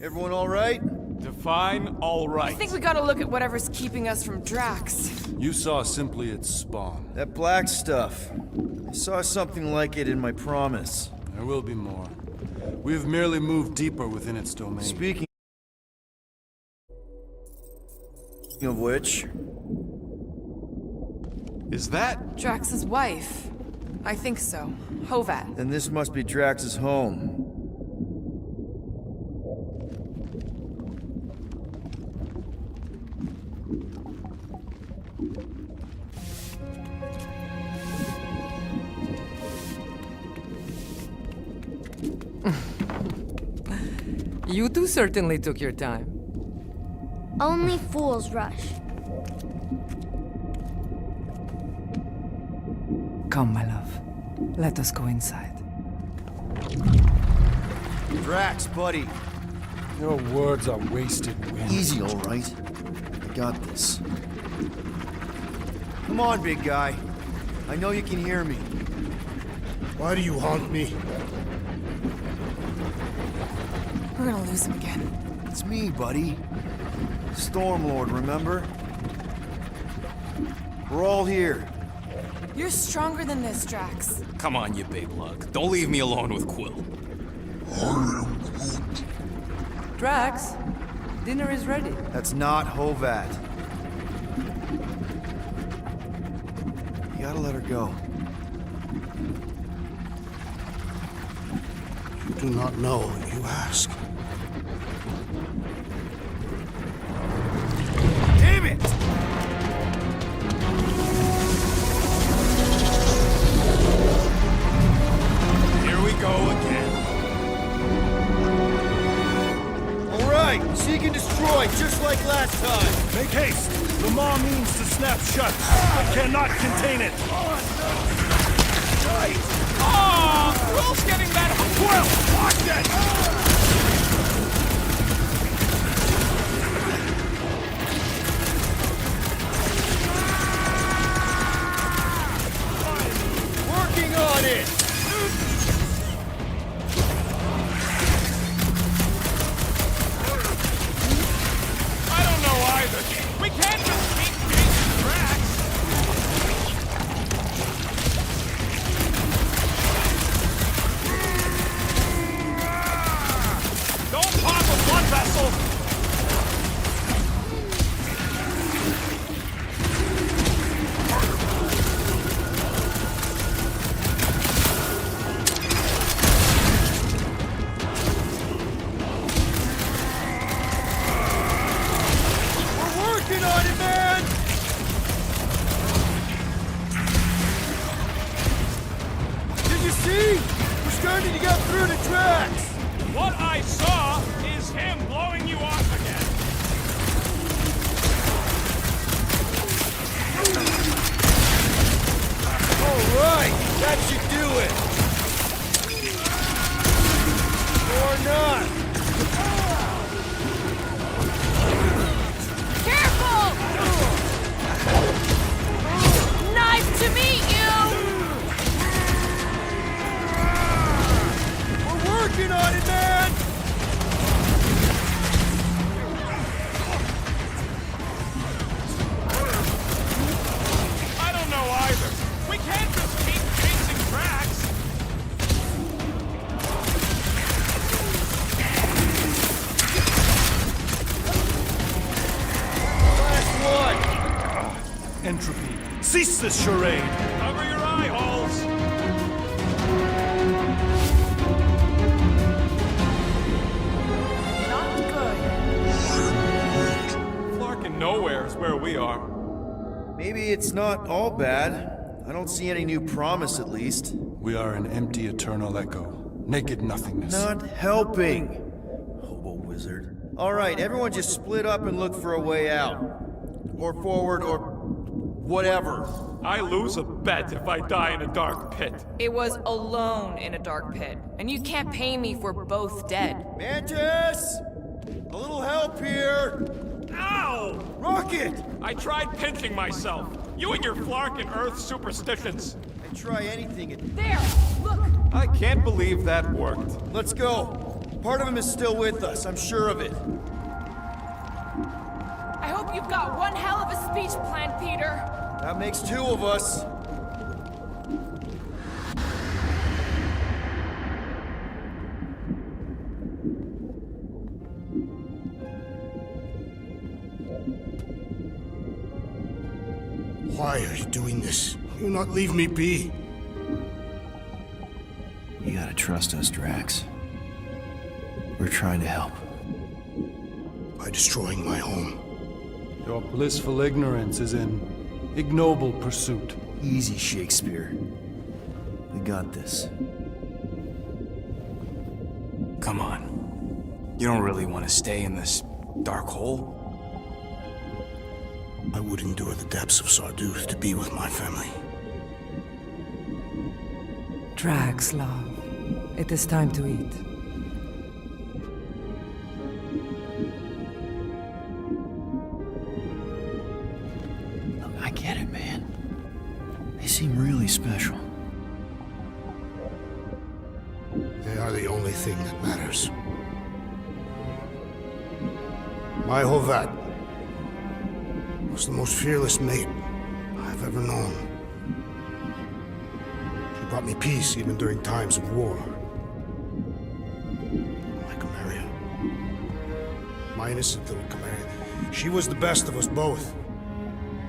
Everyone all right? Define all right. I think we gotta look at whatever's keeping us from Drax. You saw simply its spawn. That black stuff. I saw something like it in my promise. There will be more. We have merely moved deeper within its domain. Speaking of which... Is that? Drax's wife. I think so. Hovat. Then this must be Drax's home. You two certainly took your time. Only fools rush. Come, my love. Let us go inside. Drax, buddy. Your words are wasted wind. Easy, all right. I got this. Come on, big guy. I know you can hear me. Why do you haunt me? We're gonna lose him again. It's me, buddy. Stormlord, remember? We're all here. You're stronger than this, Drax. Come on, you big lug. Don't leave me alone with Quill. Drax, dinner is ready. That's not Hovat. You gotta let her go. You do not know, you ask. Damn it! Here we go again. All right, seek and destroy, just like last time. Make haste! The maw means to snap shut, but cannot contain it. Oh, Quill's getting that. Quill, watch it! Working on it! I don't know either. We can't just keep chasing Drax. Don't pop a blood vessel. We're working on it, man! Did you see? We're starting to get through the tracks! What I saw is him blowing you off again. All right, that should do it. Or not. Careful! Nice to meet you! We're working on it, man! I don't know either. We can't just keep chasing Drax. Last one! Entropy, cease this charade! Cover your eye holes. Not good. Flarkin' nowhere is where we are. Maybe it's not all bad. I don't see any new promise, at least. We are an empty eternal echo. Naked nothingness. Not helping. Hobo wizard. All right, everyone just split up and look for a way out. Or forward, or whatever. I lose a bet if I die in a dark pit. It was alone in a dark pit, and you can't pay me if we're both dead. Mantis! A little help here! Ow! Rocket! I tried pinching myself. You and your Flarkin' Earth superstitions. I try anything. There! Look! I can't believe that worked. Let's go. Part of him is still with us, I'm sure of it. I hope you've got one hell of a speech plan, Peter. That makes two of us. Why are you doing this? Will you not leave me be? You gotta trust us, Drax. We're trying to help. By destroying my home. Your blissful ignorance is in ignoble pursuit. Easy, Shakespeare. We got this. Come on. You don't really want to stay in this dark hole? I would endure the depths of Sarduth to be with my family. Drax, love. It is time to eat. Look, I get it, man. They seem really special. They are the only thing that matters. My Hovat was the most fearless mate I've ever known. She brought me peace even during times of war. My Chimera. My innocent little Chimera. She was the best of us both.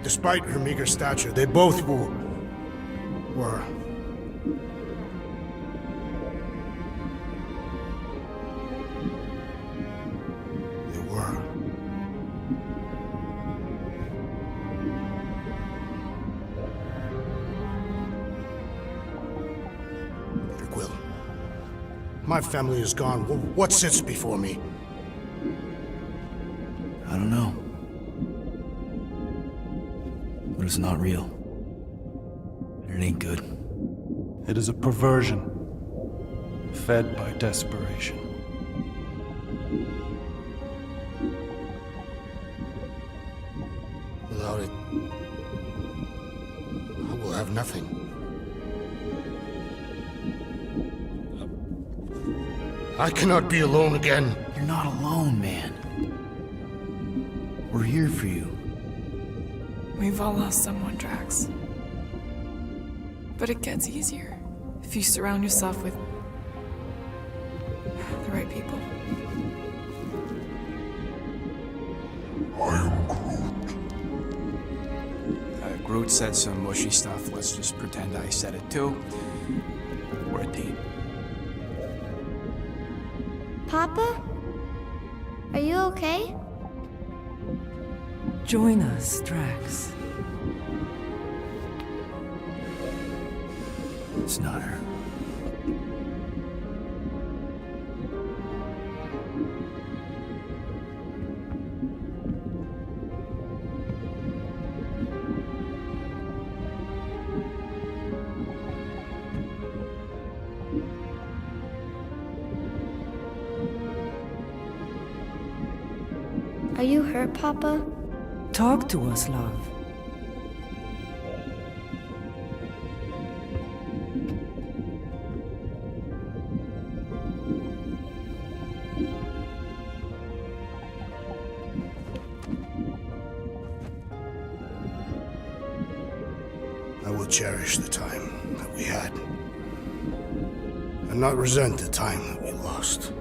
Despite her meager stature, they both were. They were. Quill. My family is gone. What sits before me? I don't know. But it's not real. And it ain't good. It is a perversion, fed by desperation. Without it, I will have nothing. I cannot be alone again. You're not alone, man. We're here for you. We've all lost someone, Drax. But it gets easier if you surround yourself with the right people. Groot said some mushy stuff. Let's just pretend I said it too. We're a team. Papa? Are you okay? Join us, Drax. It's not her. Are you hurt, Papa? Talk to us, love. I will cherish the time that we had, and not resent the time that we lost.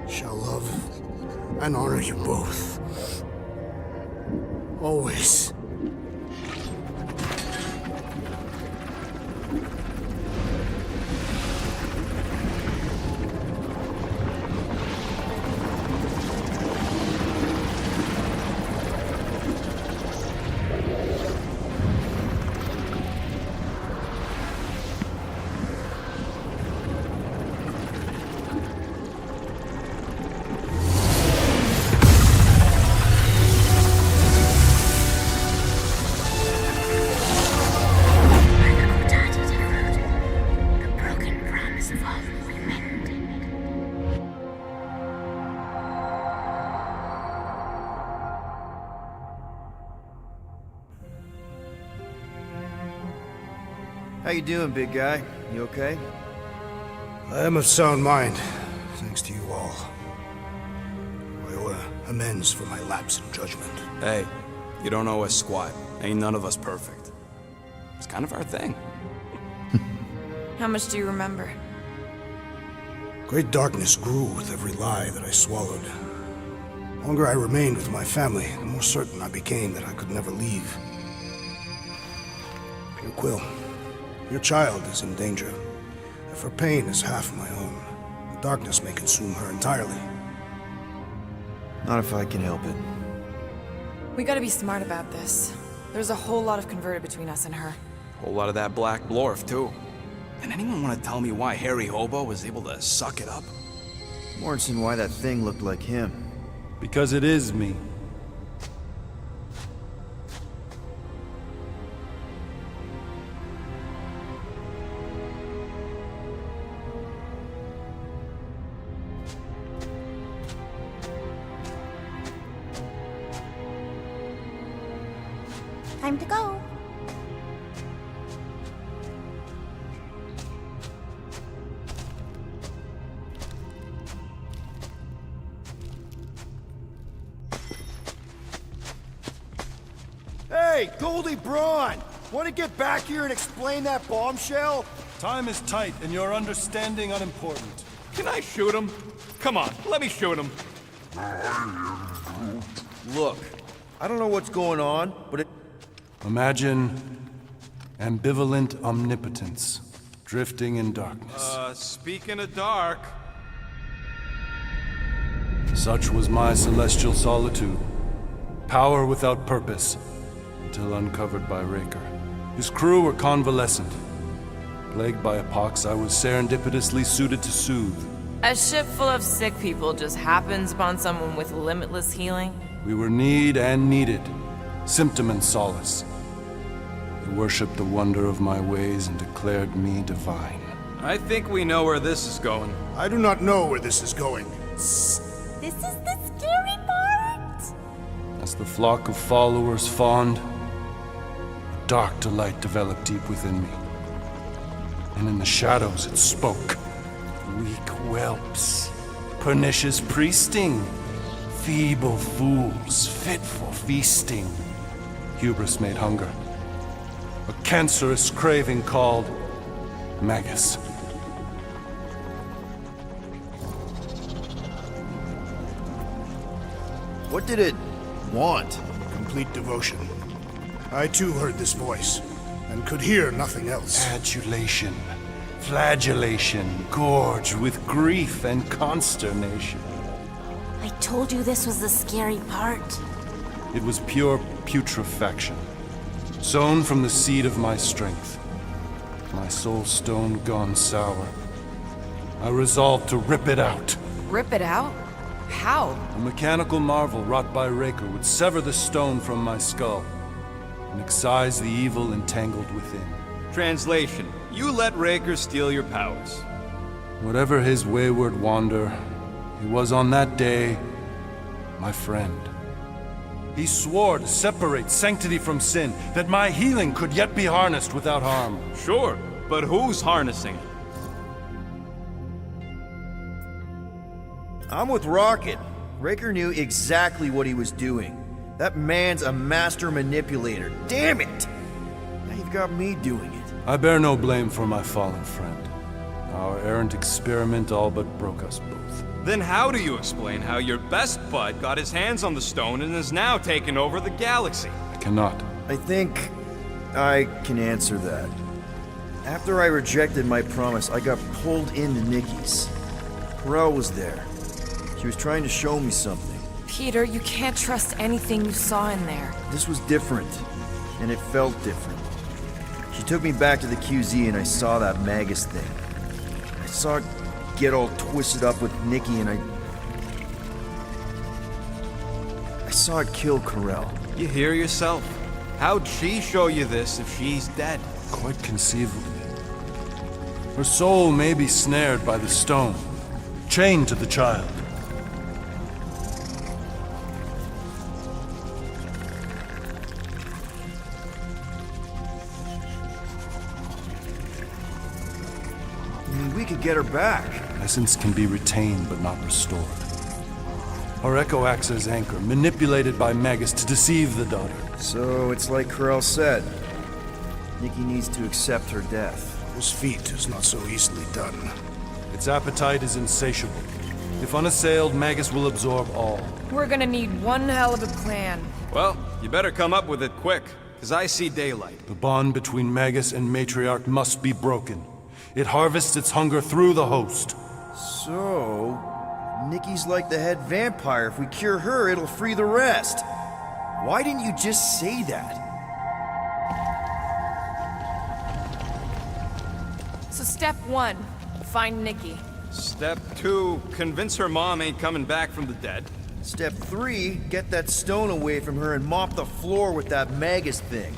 Shall love and honor you both. Always. How you doing, big guy? You okay? I am of sound mind, thanks to you all. I owe amends for my lapse in judgment. Hey, you don't owe us squat. Ain't none of us perfect. It's kind of our thing. How much do you remember? Great darkness grew with every lie that I swallowed. The longer I remained with my family, the more certain I became that I could never leave. Dear Quill, your child is in danger. If her pain is half my own, the darkness may consume her entirely. Not if I can help it. We gotta be smart about this. There's a whole lot of converted between us and her. Whole lot of that black blorf, too. And anyone want to tell me why Harry Hobo was able to suck it up? Morrison, why that thing looked like him. Because it is me. Time to go. Hey, Goldie Braun! Want to get back here and explain that bombshell? Time is tight, and your understanding unimportant. Can I shoot him? Come on, let me shoot him. Look, I don't know what's going on, but it... Imagine ambivalent omnipotence, drifting in darkness. Speaking of dark... Such was my celestial solitude. Power without purpose, until uncovered by Raker. His crew were convalescent. Plagued by a pox, I was serendipitously suited to soothe. A ship full of sick people just happens upon someone with limitless healing? We were need and needed, symptom and solace. They worshipped the wonder of my ways and declared me divine. I think we know where this is going. I do not know where this is going. This is the scary part. As the flock of followers fawned, a dark delight developed deep within me. And in the shadows it spoke. Weak whelps, pernicious priesting, feeble fools fit for feasting. Hubris made hunger. A cancerous craving called Magus. What did it want? Complete devotion. I too heard this voice, and could hear nothing else. Adulation, flagellation, gorged with grief and consternation. I told you this was the scary part. It was pure putrefaction, sown from the seed of my strength. My soul stone gone sour. I resolved to rip it out. Rip it out? How? A mechanical marvel wrought by Raker would sever the stone from my skull and excise the evil entangled within. Translation: you let Raker steal your powers. Whatever his wayward wander, he was on that day my friend. He swore to separate sanctity from sin, that my healing could yet be harnessed without harm. Sure, but who's harnessing it? I'm with Rocket. Raker knew exactly what he was doing. That man's a master manipulator. Damn it! Now you've got me doing it. I bear no blame for my fallen friend. Our errant experiment all but broke us both. Then how do you explain how your best bud got his hands on the stone and is now taking over the galaxy? I cannot. I think I can answer that. After I rejected my promise, I got pulled into Nikki's. Corel was there. She was trying to show me something. Peter, you can't trust anything you saw in there. This was different, and it felt different. She took me back to the QZ and I saw that Magus thing. I saw it get all twisted up with Nikki and I saw it kill Corel. You hear yourself? How'd she show you this if she's dead? Quite conceivably. Her soul may be snared by the stone, chained to the child. I mean, we could get her back. Essence can be retained but not restored. Our echo acts as anchor, manipulated by Magus to deceive the daughter. So it's like Corell said. Nikki needs to accept her death. This feat is not so easily done. Its appetite is insatiable. If unassailed, Magus will absorb all. We're gonna need one hell of a plan. Well, you better come up with it quick, because I see daylight. The bond between Magus and Matriarch must be broken. It harvests its hunger through the host. So, Nikki's like the head vampire. If we cure her, it'll free the rest. Why didn't you just say that? So step 1, find Nikki. Step 2, convince her mom ain't coming back from the dead. Step 3, get that stone away from her and mop the floor with that Magus thing.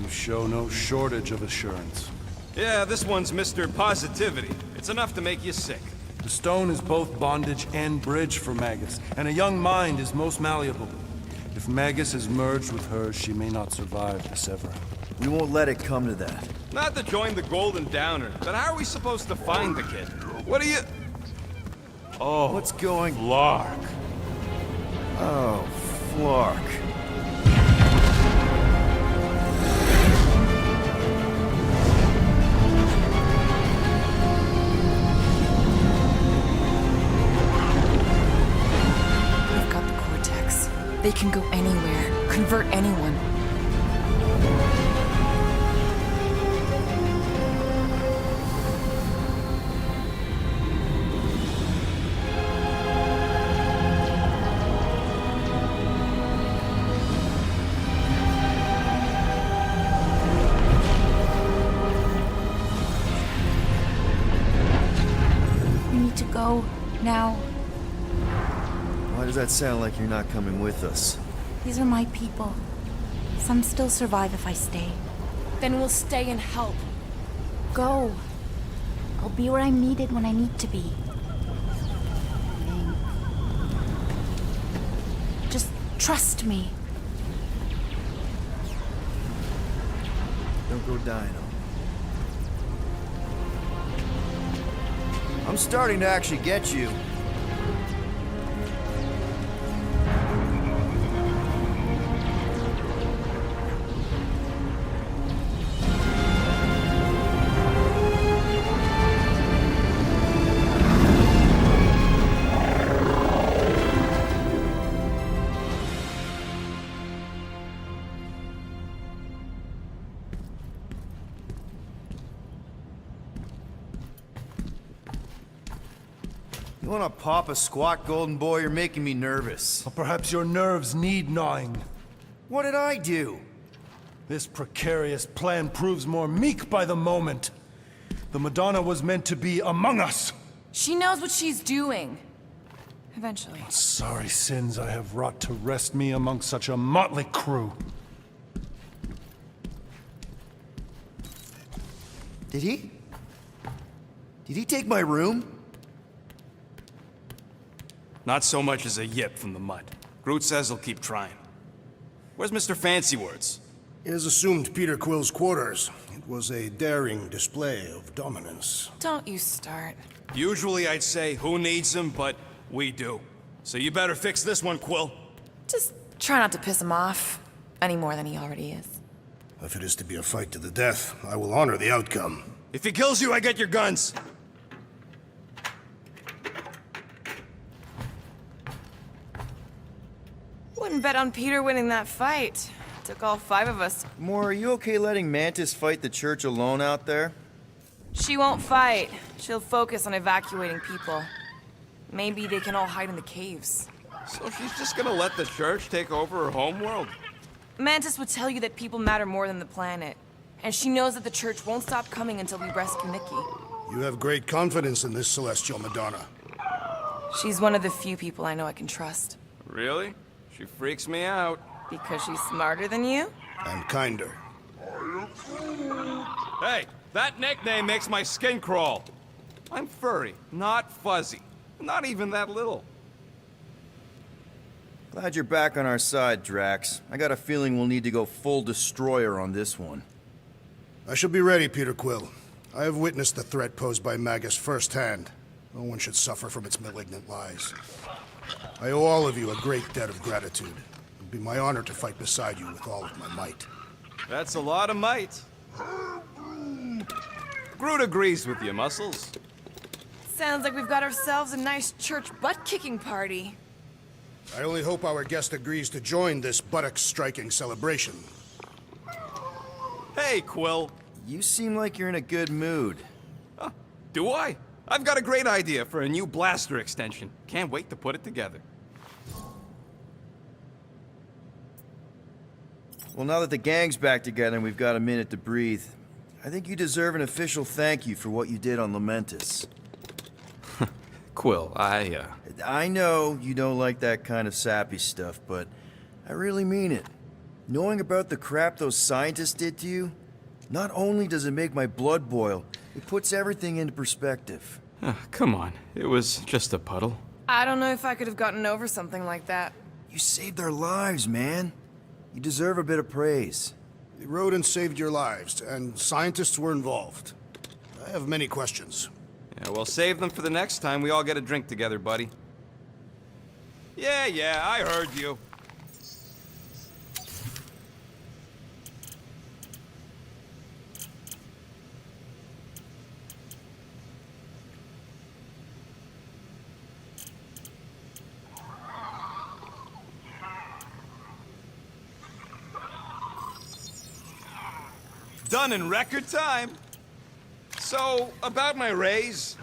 You show no shortage of assurance. Yeah, this one's Mr. Positivity. It's enough to make you sick. The stone is both bondage and bridge for Magus, and a young mind is most malleable. If Magus is merged with hers, she may not survive the severing. We won't let it come to that. Not to join the Golden Downer, but how are we supposed to find the kid? What are you... Oh, What's going... Lark. Oh, Flark. We've got the Cortex. They can go anywhere, convert anyone. You need to go now. Why does that sound like you're not coming with us? These are my people. Some still survive if I stay. Then we'll stay and help. Go. I'll be where I'm needed when I need to be. Just trust me. Don't go dying on me. I'm starting to actually get you. You wanna pop a squat, golden boy? You're making me nervous. Or perhaps your nerves need gnawing. What did I do? This precarious plan proves more meek by the moment. The Madonna was meant to be among us. She knows what she's doing. Eventually. Sorry sins I have wrought to wrest me among such a motley crew. Did he? Did he take my room? Not so much as a yip from the mud. Groot says he'll keep trying. Where's Mr. Fancy Words? He has assumed Peter Quill's quarters. It was a daring display of dominance. Don't you start. Usually I'd say, who needs him, but we do. So you better fix this one, Quill. Just try not to piss him off any more than he already is. If it is to be a fight to the death, I will honor the outcome. If he kills you, I get your guns. Wouldn't bet on Peter winning that fight. Took all 5 of us. Moore, are you okay letting Mantis fight the church alone out there? She won't fight. She'll focus on evacuating people. Maybe they can all hide in the caves. So she's just gonna let the church take over her homeworld? Mantis would tell you that people matter more than the planet. And she knows that the church won't stop coming until we rescue Nikki. You have great confidence in this celestial Madonna. She's one of the few people I know I can trust. Really? She freaks me out. Because she's smarter than you? And kinder. Hey, that nickname makes my skin crawl. I'm furry, not fuzzy. Not even that little. Glad you're back on our side, Drax. I got a feeling we'll need to go full destroyer on this one. I shall be ready, Peter Quill. I have witnessed the threat posed by Magus firsthand. No one should suffer from its malignant lies. I owe all of you a great debt of gratitude. It would be my honor to fight beside you with all of my might. That's a lot of might. Groot agrees with you, Muscles. Sounds like we've got ourselves a nice church butt-kicking party. I only hope our guest agrees to join this buttocks-striking celebration. Hey, Quill. You seem like you're in a good mood. Huh, do I? I've got a great idea for a new blaster extension. Can't wait to put it together. Well, now that the gang's back together and we've got a minute to breathe, I think you deserve an official thank you for what you did on Lamentus. Quill, I know you don't like that kind of sappy stuff, but I really mean it. Knowing about the crap those scientists did to you, not only does it make my blood boil, it puts everything into perspective. Come on, it was just a puddle. I don't know if I could have gotten over something like that. You saved our lives, man. You deserve a bit of praise. The rodents saved your lives, and scientists were involved. I have many questions. Yeah, well, save them for the next time we all get a drink together, buddy. Yeah, I heard you. Done in record time. So, about my raise.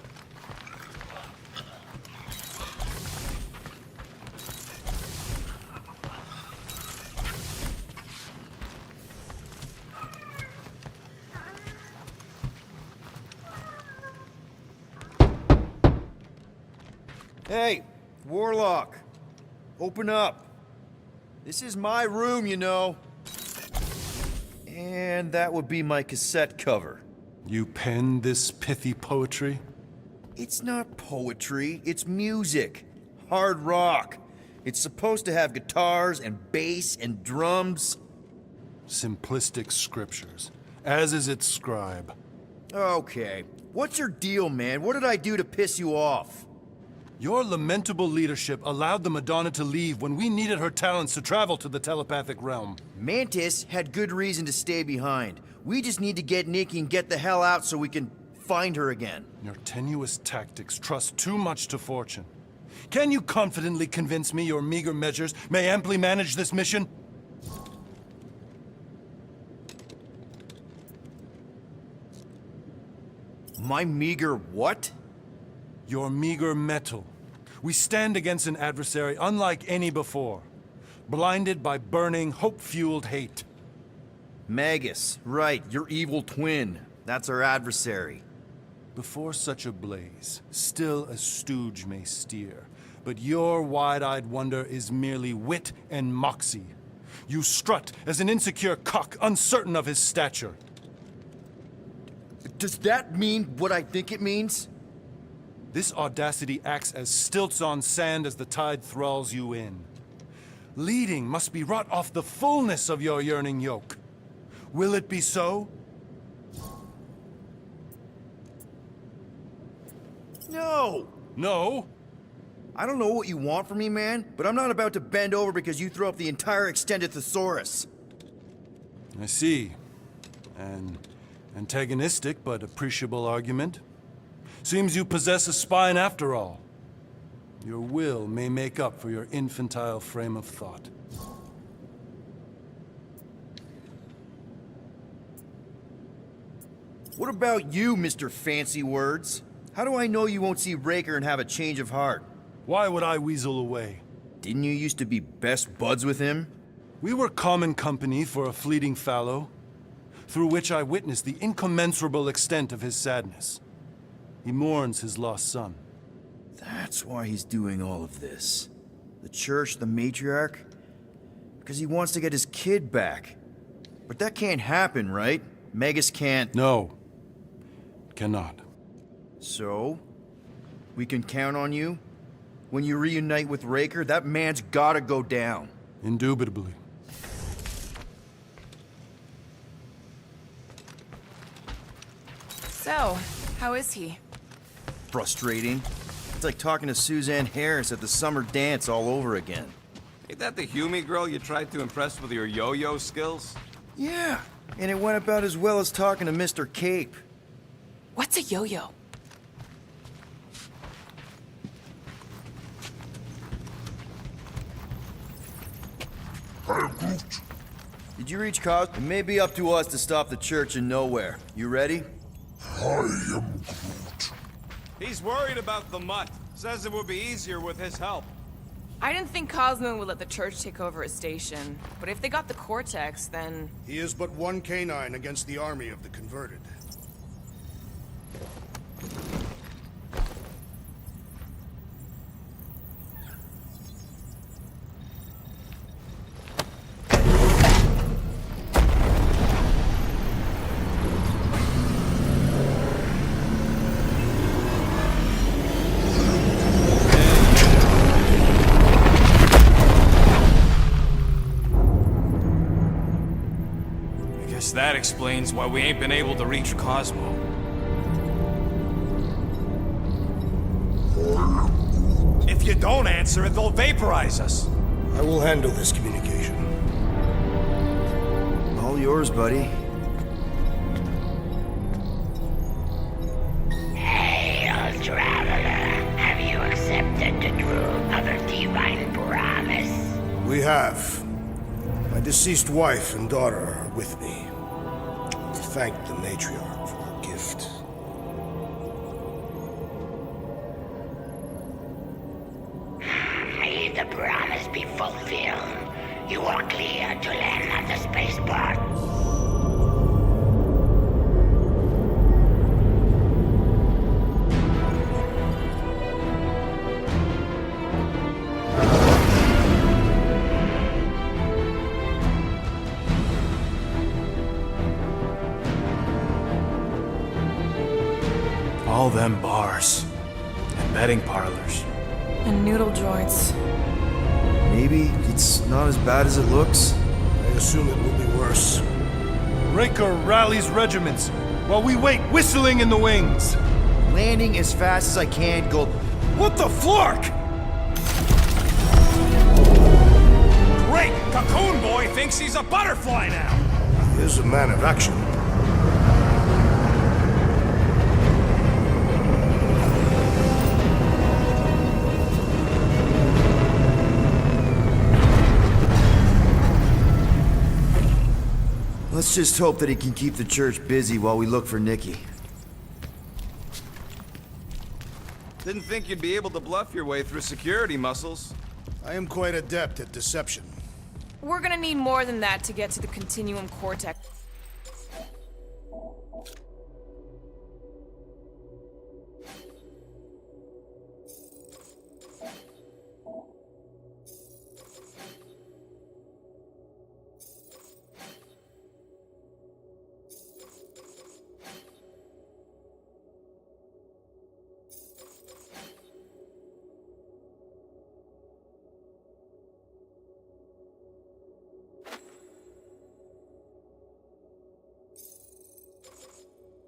Hey, Warlock. Open up. This is my room, you know. And that would be my cassette cover. You penned this pithy poetry? It's not poetry, it's music. Hard rock. It's supposed to have guitars and bass and drums. Simplistic scriptures, as is its scribe. Okay. What's your deal, man? What did I do to piss you off? Your lamentable leadership allowed the Madonna to leave when we needed her talents to travel to the telepathic realm. Mantis had good reason to stay behind. We just need to get Nikki and get the hell out so we can find her again. Your tenuous tactics trust too much to fortune. Can you confidently convince me your meager measures may amply manage this mission? My meager what? Your meager metal. We stand against an adversary unlike any before, blinded by burning, hope-fueled hate. Magus, right, your evil twin. That's our adversary. Before such a blaze, still a stooge may steer, but your wide-eyed wonder is merely wit and moxie. You strut as an insecure cock, uncertain of his stature. Does that mean what I think it means? This audacity acts as stilts on sand as the tide thralls you in. Leading must be wrought off the fullness of your yearning yoke. Will it be so? No! No? I don't know what you want from me, man, but I'm not about to bend over because you throw up the entire extended thesaurus. I see. An antagonistic but appreciable argument. Seems you possess a spine after all. Your will may make up for your infantile frame of thought. What about you, Mr. Fancy Words? How do I know you won't see Raker and have a change of heart? Why would I weasel away? Didn't you used to be best buds with him? We were common company for a fleeting fallow, through which I witnessed the incommensurable extent of his sadness. He mourns his lost son. That's why he's doing all of this. The church, the matriarch? Because he wants to get his kid back. But that can't happen, right? Magus can't... No. Cannot. So? We can count on you? When you reunite with Raker, that man's gotta go down. Indubitably. So, how is he? Frustrating. It's like talking to Suzanne Harris at the summer dance all over again. Ain't that the Hume girl you tried to impress with your yo-yo skills? Yeah, and it went about as well as talking to Mr. Cape. What's a yo-yo? Did you reach Cos? It may be up to us to stop the church in nowhere. You ready? He's worried about the mutt. Says it would be easier with his help. I didn't think Cosmo would let the church take over his station, but if they got the Cortex, then... He is but one canine against the army of the converted. That explains why we ain't been able to reach Cosmo. If you don't answer it, they'll vaporize us. I will handle this communication. All yours, buddy. Hail, traveler. Have you accepted the truth of a divine promise? We have. My deceased wife and daughter are with me. To thank the matriarch for her gift. May the promise be fulfilled. You are clear to land at the spaceport. All them bars and betting parlors. And noodle joints. Maybe it's not as bad as it looks. I assume it will be worse. Raker rallies regiments while we wait whistling in the wings. Landing as fast as I can, go. What the flark? Great! Cocoon Boy thinks he's a butterfly now! He is a man of action. Let's just hope that he can keep the church busy while we look for Nikki. Didn't think you'd be able to bluff your way through security muscles. I am quite adept at deception. We're gonna need more than that to get to the Continuum Cortex.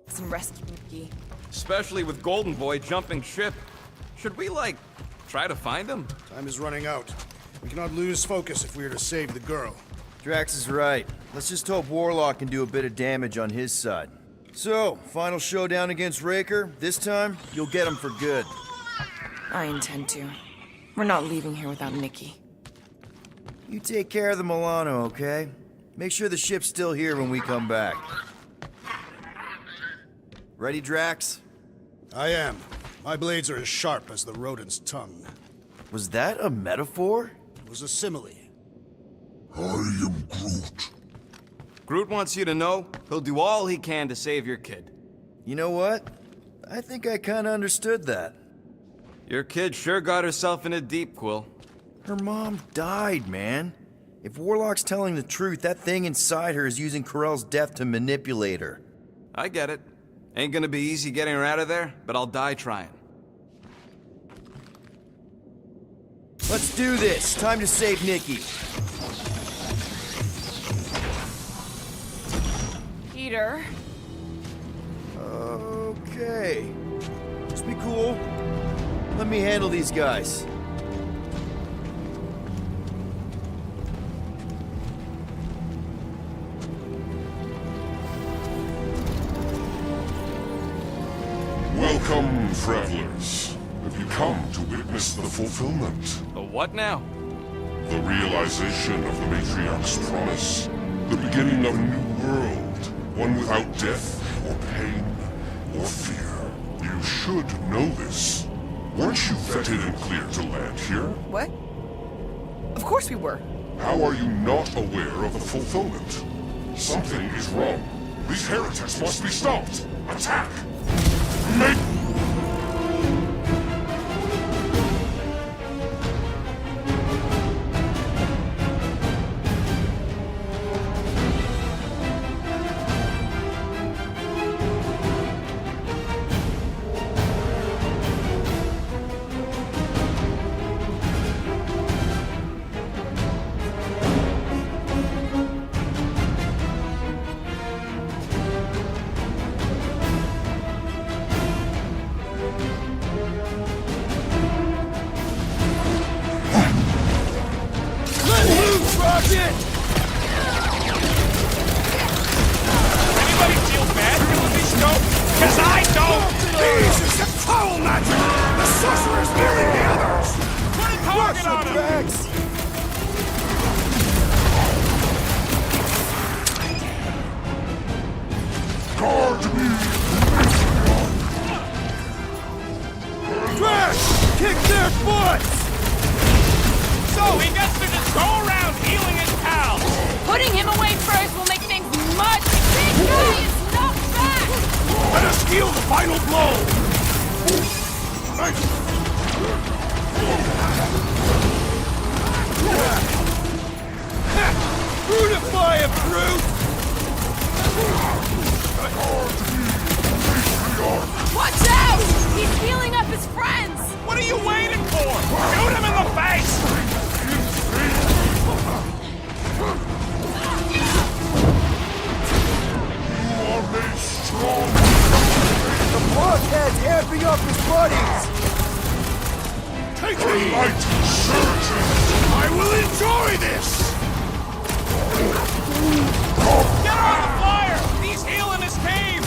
Some rescue Nikki. Especially with Golden Boy jumping ship. Should we, like, try to find him? Time is running out. We cannot lose focus if we are to save the girl. Drax is right. Let's just hope Warlock can do a bit of damage on his side. So, final showdown against Raker. This time, you'll get him for good. I intend to. We're not leaving here without Nikki. You take care of the Milano, okay? Make sure the ship's still here when we come back. Ready, Drax? I am. My blades are as sharp as the rodent's tongue. Was that a metaphor? It was a simile. I am Groot. Groot wants you to know he'll do all he can to save your kid. You know what? I think I kinda understood that. Your kid sure got herself in a deep, Quill. Her mom died, man. If Warlock's telling the truth, that thing inside her is using Corell's death to manipulate her. I get it. Ain't gonna be easy getting her out of there, but I'll die trying. Let's do this. Time to save Nikki. Peter. Just be cool. Let me handle these guys. Welcome, travelers. Have you come to witness the fulfillment? The what now? The realization of the Matriarch's promise. The beginning of a new world. One without death, or pain, or fear. You should know this. Weren't you vetted and cleared to land here? What? Of course we were. How are you not aware of the fulfillment? Something is wrong. These heretics must be stopped. Attack! Make... Anybody feel bad killing these goats? Cause I don't! This is a foul magic! The sorcerer's nearing the others! Put a target on him! Guard me! Drax! Kick their butts! So he gets to just go around healing his pals! Putting him away first will make things much. Big guy is knocked back! Let us deal the final blow! Brutify him, brute! Watch out! He's healing up his friends! What are you waiting for? Shoot him in the face! You are made strong! The blockhead's amping up his buddies! Take The me! light surges! I will enjoy this! Get on the flyer! He's healing his cave!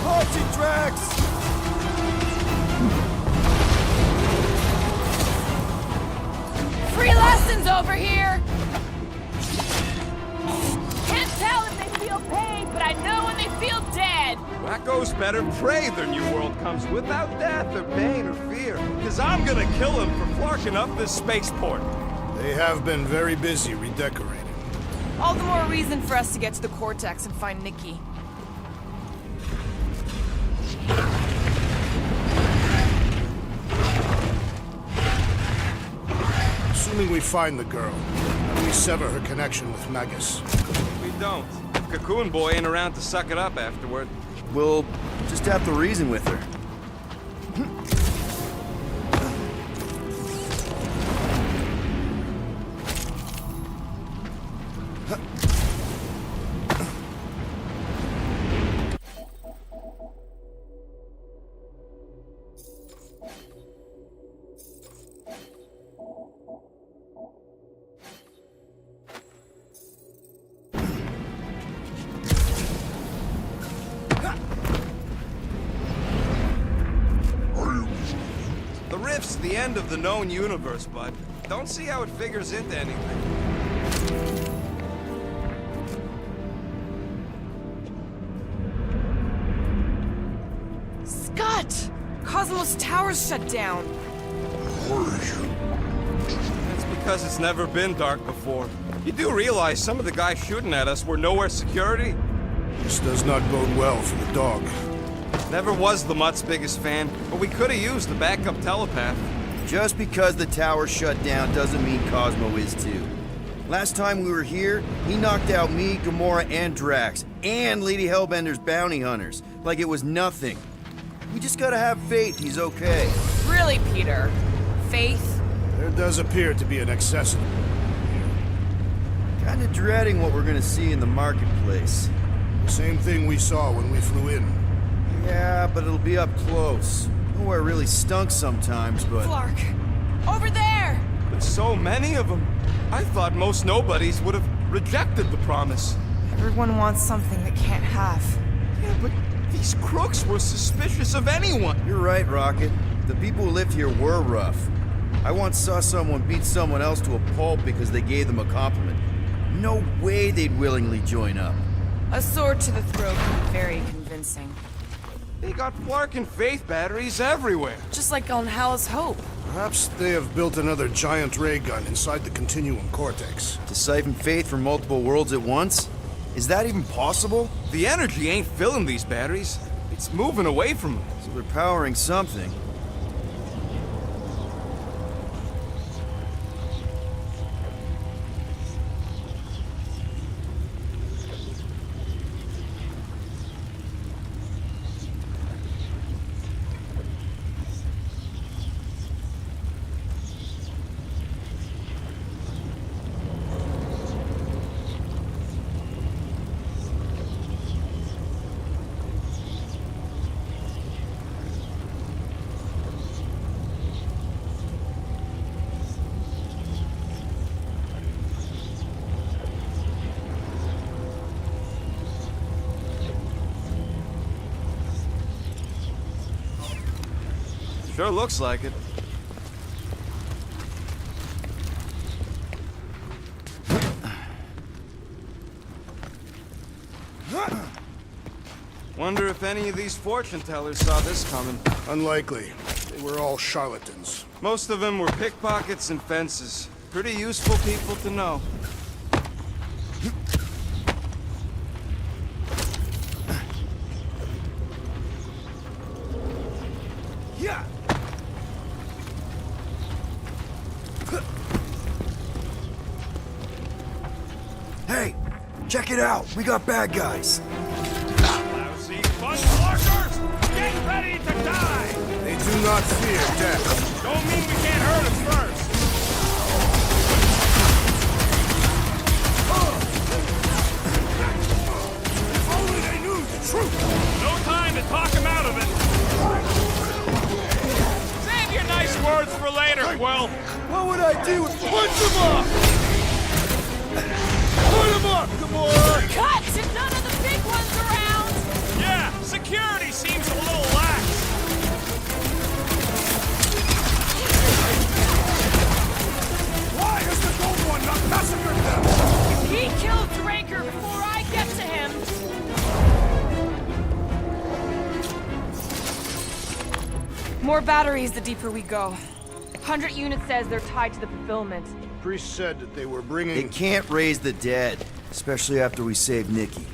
Watch it, Drax! Free lessons over here! Can't tell if they feel pain, but I know when they feel dead! Wacko's better pray their new world comes without death or pain or fear. Cause I'm gonna kill him for flarking up this spaceport. They have been very busy redecorating. All the more reason for us to get to the Cortex and find Nikki. Assuming we find the girl, and we sever her connection with Magus. We don't. Cocoon Boy ain't around to suck it up afterward. We'll just have to reason with her. The rift's the end of the known universe, bud. Don't see how it figures into anything. Scott! Cosmos Tower's shut down. That's because it's never been dark before. You do realize some of the guys shooting at us were nowhere security? This does not bode well for the dog. Never was the Mutt's biggest fan, but we could have used the backup telepath. Just because the tower shut down doesn't mean Cosmo is too. Last time we were here, he knocked out me, Gamora, and Drax, and Lady Hellbender's bounty hunters, like it was nothing. We just gotta have faith he's okay. Really, Peter? Faith? There does appear to be an excess. Kinda dreading what we're gonna see in the marketplace. The same thing we saw when we flew in. Yeah, but it'll be up close. Nowhere really stunk sometimes, but... Clark! Over there! But so many of them. I thought most nobodies would have rejected the promise. Everyone wants something they can't have. Yeah, but these crooks were suspicious of anyone. You're right, Rocket. The people who lived here were rough. I once saw someone beat someone else to a pulp because they gave them a compliment. No way they'd willingly join up. A sword to the throat can be very convincing. They got Flark and Faith batteries everywhere. Just like on Hal's Hope. Perhaps they have built another giant ray gun inside the Continuum Cortex. To siphon faith from multiple worlds at once? Is that even possible? The energy ain't filling these batteries. It's moving away from them. So they're powering something. Sure looks like it. Wonder if any of these fortune tellers saw this coming. Unlikely. They were all charlatans. Most of them were pickpockets and fences. Pretty useful people to know. Yeah. Hey, check it out. We got bad guys. Lousy butt-flushers! Get ready to die! They do not fear death. Don't mean we can't hurt them first. If only they knew the truth. No time to talk them out of it. Save your nice words for later, Quill. What would I do with... Punch them up! Put them up, Gamora! Cut! If none of the big ones around! Yeah, security seems a little lax. Why has the gold one not massacred them? He killed Draker before I get to him! More batteries the deeper we go. 100 units says they're tied to the fulfillment. Priest said that they were bringing... They can't raise the dead, especially after we saved Nikki.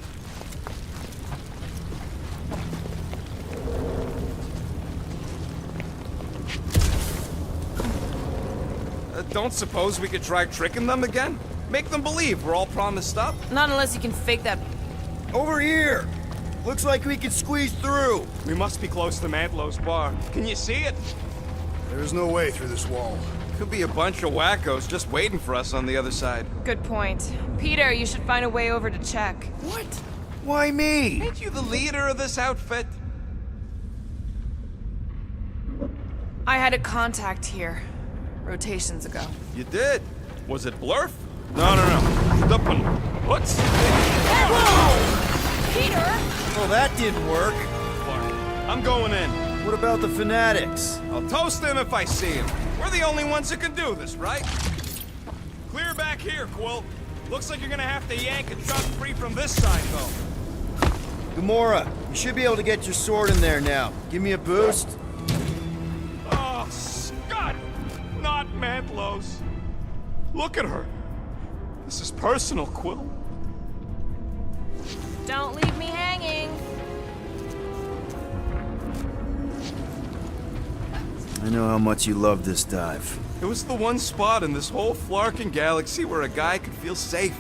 Don't suppose we could try tricking them again? Make them believe we're all promised up? Not unless you can fake that. Over here! Looks like we can squeeze through. We must be close to Mantlow's bar. Can you see it? There's no way through this wall. Could be a bunch of wackos just waiting for us on the other side. Good point. Peter, you should find a way over to check. What? Why me? Ain't you the leader of this outfit? I had a contact here. Rotations ago. You did? Was it Blurf? No. The what's? Whoa! Peter! Well, that didn't work. Clark, I'm going in. What about the fanatics? I'll toast them if I see them. We're the only ones who can do this, right? Clear back here, Quill. Looks like you're gonna have to yank a chunk free from this side, though. Gamora, you should be able to get your sword in there now. Give me a boost. Oh, Scott! Not Mantlow's. Look at her. This is personal, Quill. Don't leave me hanging. I know how much you love this dive. It was the one spot in this whole Flarkin galaxy where a guy could feel safe.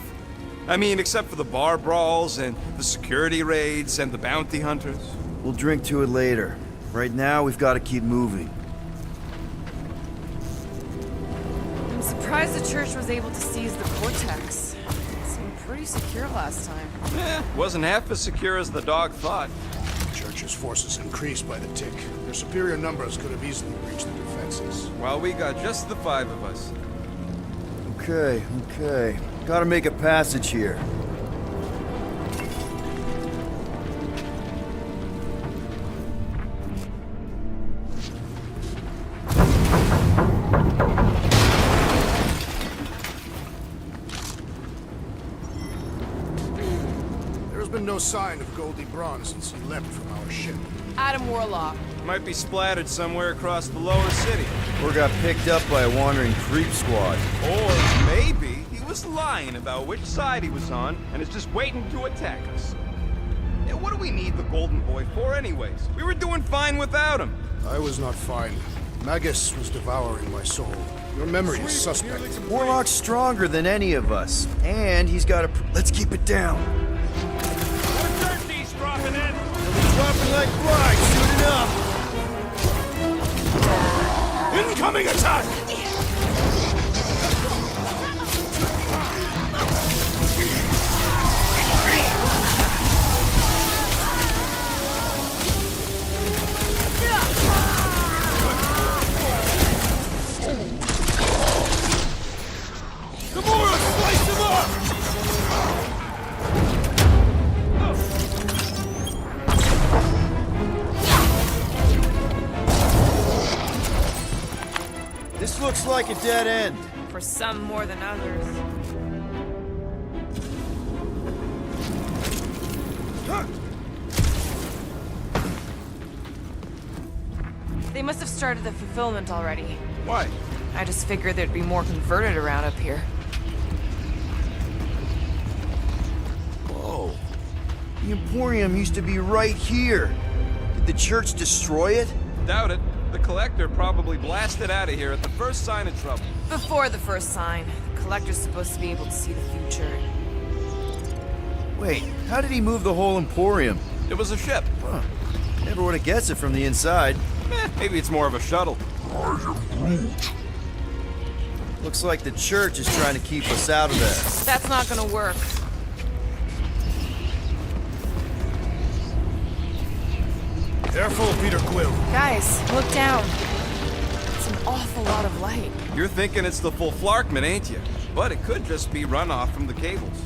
I mean, except for the bar brawls and the security raids and the bounty hunters. We'll drink to it later. Right now, we've got to keep moving. I'm surprised the church was able to seize the Cortex. It seemed pretty secure last time. Wasn't half as secure as the dog thought. The Church's forces increased by the tick. Their superior numbers could have easily breached the defenses. Well, we got just the 5 of us. Okay. Gotta make a passage here. There's been no sign of Goldie Braun since he left from our ship. Adam Warlock. Might be splattered somewhere across the lower city. Or got picked up by a wandering creep squad. Or maybe he was lying about which side he was on and is just waiting to attack us. Yeah, what do we need the Golden Boy for anyways? We were doing fine without him. I was not fine. Magus was devouring my soul. Your memory is suspect. Warlock's stronger than any of us. And he's got a... Let's keep it down. He's dropping in. Dropping like flies, shooting up. Incoming attack! This looks like a dead end. For some more than others. They must have started the fulfillment already. Why? I just figured there'd be more converted around up here. Whoa. The Emporium used to be right here. Did the church destroy it? Doubt it. The Collector probably blasted out of here at the first sign of trouble. Before the first sign, the Collector's supposed to be able to see the future. Wait, how did he move the whole Emporium? It was a ship. Huh. Never would have guessed it from the inside. Maybe it's more of a shuttle. Looks like the church is trying to keep us out of there. That's not gonna work. Careful, Peter Quill. Guys, look down. It's an awful lot of light. You're thinking it's the full Flarkman, ain't you? But it could just be runoff from the cables.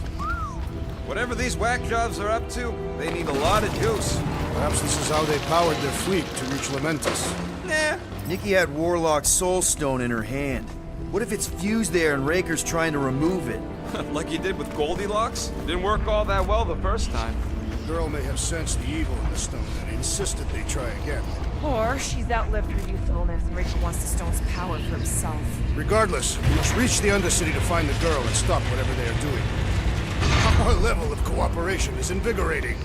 Whatever these whack jobs are up to, they need a lot of juice. Perhaps this is how they powered their fleet to reach Lamentus. Nah. Nikki had Warlock's soul stone in her hand. What if it's fused there and Raker's trying to remove it? Like you did with Goldilocks? Didn't work all that well the first time. The girl may have sensed the evil in the stone and insisted they try again. Or she's outlived her youthfulness and Raker wants the stone's power for himself. Regardless, we must reach the Undercity to find the girl and stop whatever they are doing. Our level of cooperation is invigorating.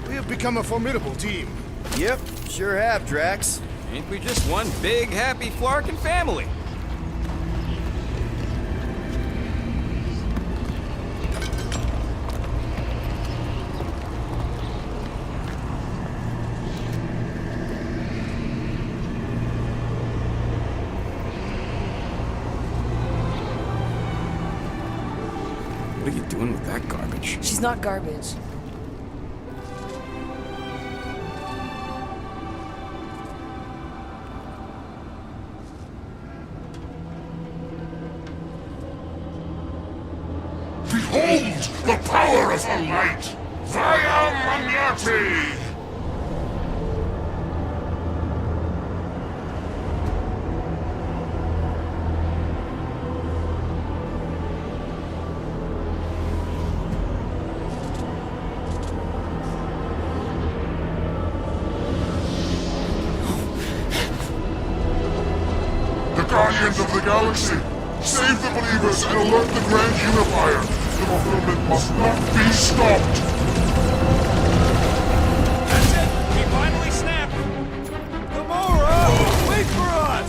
We have become a formidable team. Yep, sure have, Drax. Ain't we just one big, happy Flarkin family? What are you doing with that garbage? She's not garbage. Behold the power of the light! Via Magnati! The Guardians of the Galaxy! Save the believers and alert the Grand Unifier! The fulfillment must not be stopped! That's it! We finally snapped! Gamora! Wait for us!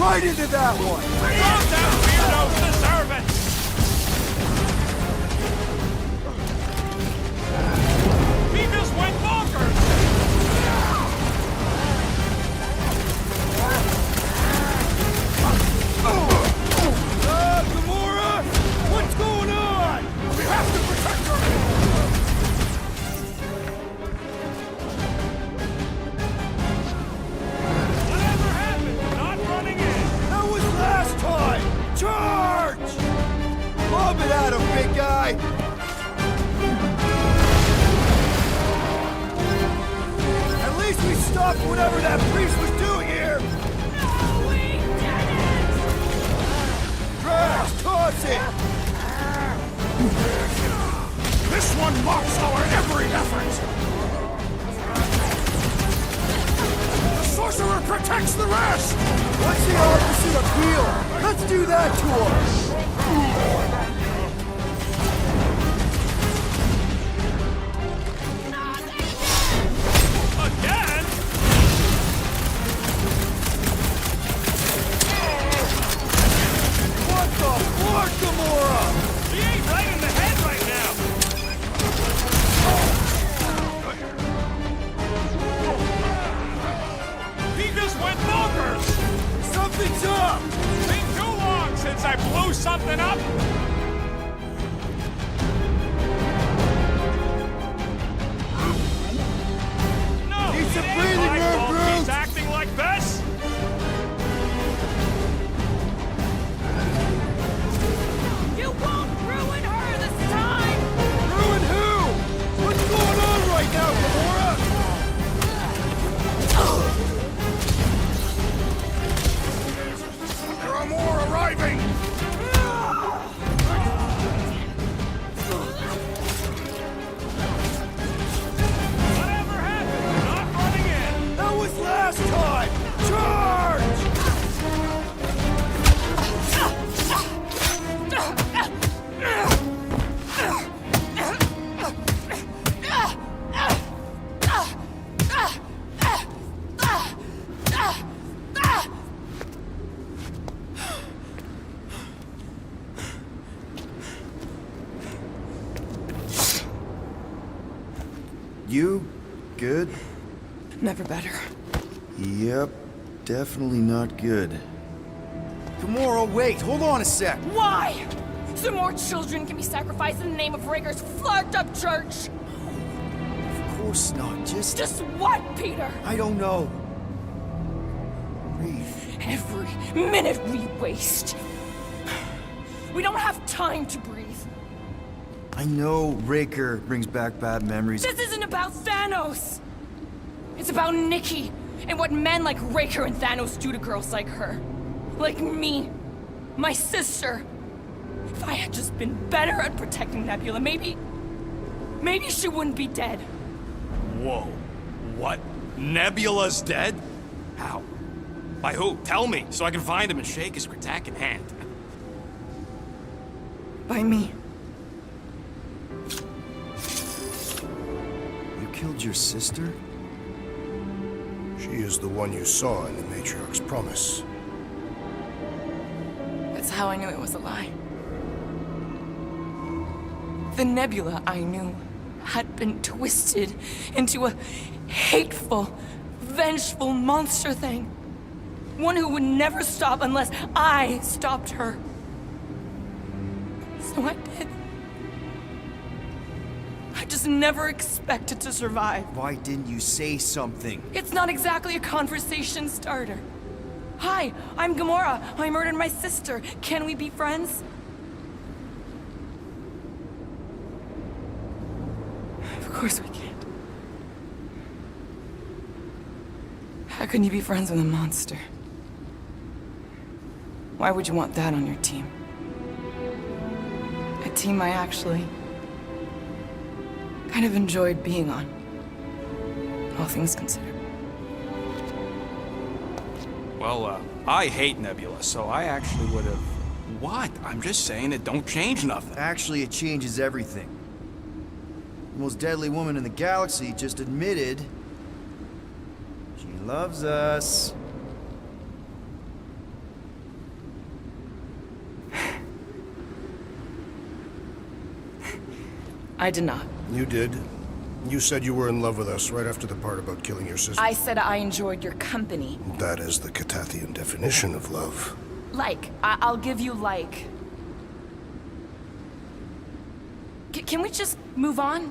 Right into that one! Those damn weirdos deserve it! He just went bonkers! Gamora! What's going on? We have to protect her! Whatever happened? Not running in! That was last time! Charge! Lob it at him, big guy! At least we stopped whatever that priest was doing here! No, we didn't! Drax, toss it! This one mocks our every effort! The sorcerer protects the rest! What's the opposite of heal? Let's do that to him! Again? What the fuck, Gamora? He ain't right in the head right now! He just went bonkers! Something's up! Been too long since I blew something up! No, Need some it ain't breathing my room, fault Groot. he's acting like this! You won't ruin her this time! Ruin who? What's going on right now, Gamora? There are more arriving! Whatever happened? Not running in! That was last time! Charge! You good? Never better. Yep, definitely not good. Gamora, wait! Hold on a sec! Why? So more children can be sacrificed in the name of Raker's flagged up church? Of course not, Just what, Peter? I don't know. Breathe. Every minute we waste. We don't have time to breathe. I know Raker brings back bad memories. This isn't about Thanos. It's about Nikki and what men like Raker and Thanos do to girls like her. Like me. My sister. If I had just been better at protecting Nebula, maybe she wouldn't be dead. Whoa. What? Nebula's dead? How? By who? Tell me, so I can find him and shake his Kratak hand. By me. You killed your sister? She is the one you saw in the Matriarch's promise. That's how I knew it was a lie. The Nebula I knew had been twisted into a hateful, vengeful monster thing. One who would never stop unless I stopped her. So I did. I just never expected to survive. Why didn't you say something? It's not exactly a conversation starter. Hi, I'm Gamora. I murdered my sister. Can we be friends? Of course we can't. How can you be friends with a monster? Why would you want that on your team? A team I actually kind of enjoyed being on, all things considered. Well, I hate Nebula, so I actually would have... What? I'm just saying it don't change nothing. Actually, it changes everything. The most deadly woman in the galaxy just admitted she loves us. I did not. You did. You said you were in love with us right after the part about killing your sister. I said I enjoyed your company. That is the Catathian definition of love. Like. I'll give you like. Can we just move on?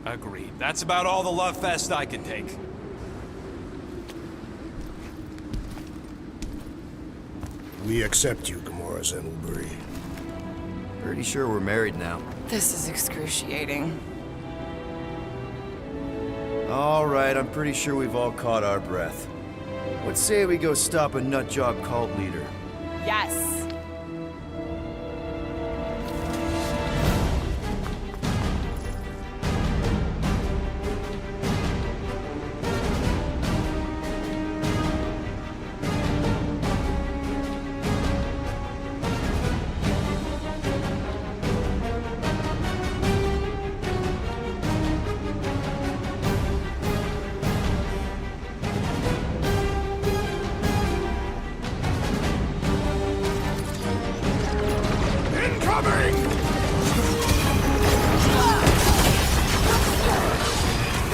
Agreed. That's about all the love fest I can take. We accept you, Gamora Zenwilbury. Pretty sure we're married now. This is excruciating. All right, I'm pretty sure we've all caught our breath. Let's say we go stop a nutjob cult leader. Yes.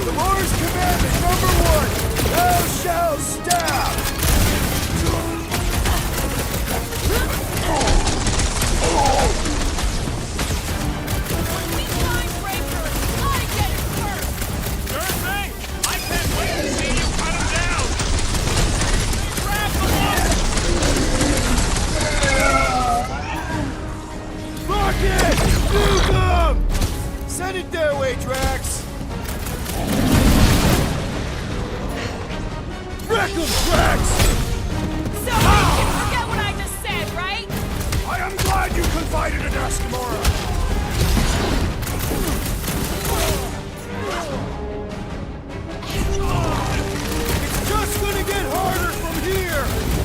Gamora's commandment #1. Thou shalt stab. We find Raker. I get it first. Sure thing! I can't wait to see you cut him down! Grab the one! Rocket! Nuke 'em! Send it their way, Drax. Wreck 'em, Drax! So you can forget what I just said, right? I am glad you confided in us, Gamora. It's just gonna get harder from here!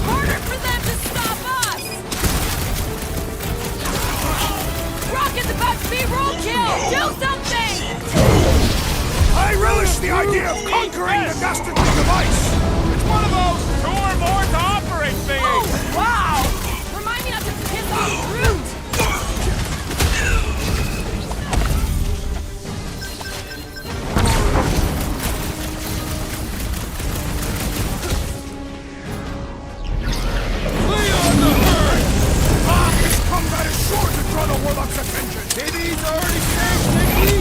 Harder for them to stop us! Rocket's about to be roadkill! Do something! I relish the idea of conquering the dastardly device! It's one of those two or more to operate thingies! Oh, wow! Remind me not to piss off Groot! Lay on the herd! This combat is sure to draw the Warlock's attention! Maybe he's already camped, Nicky!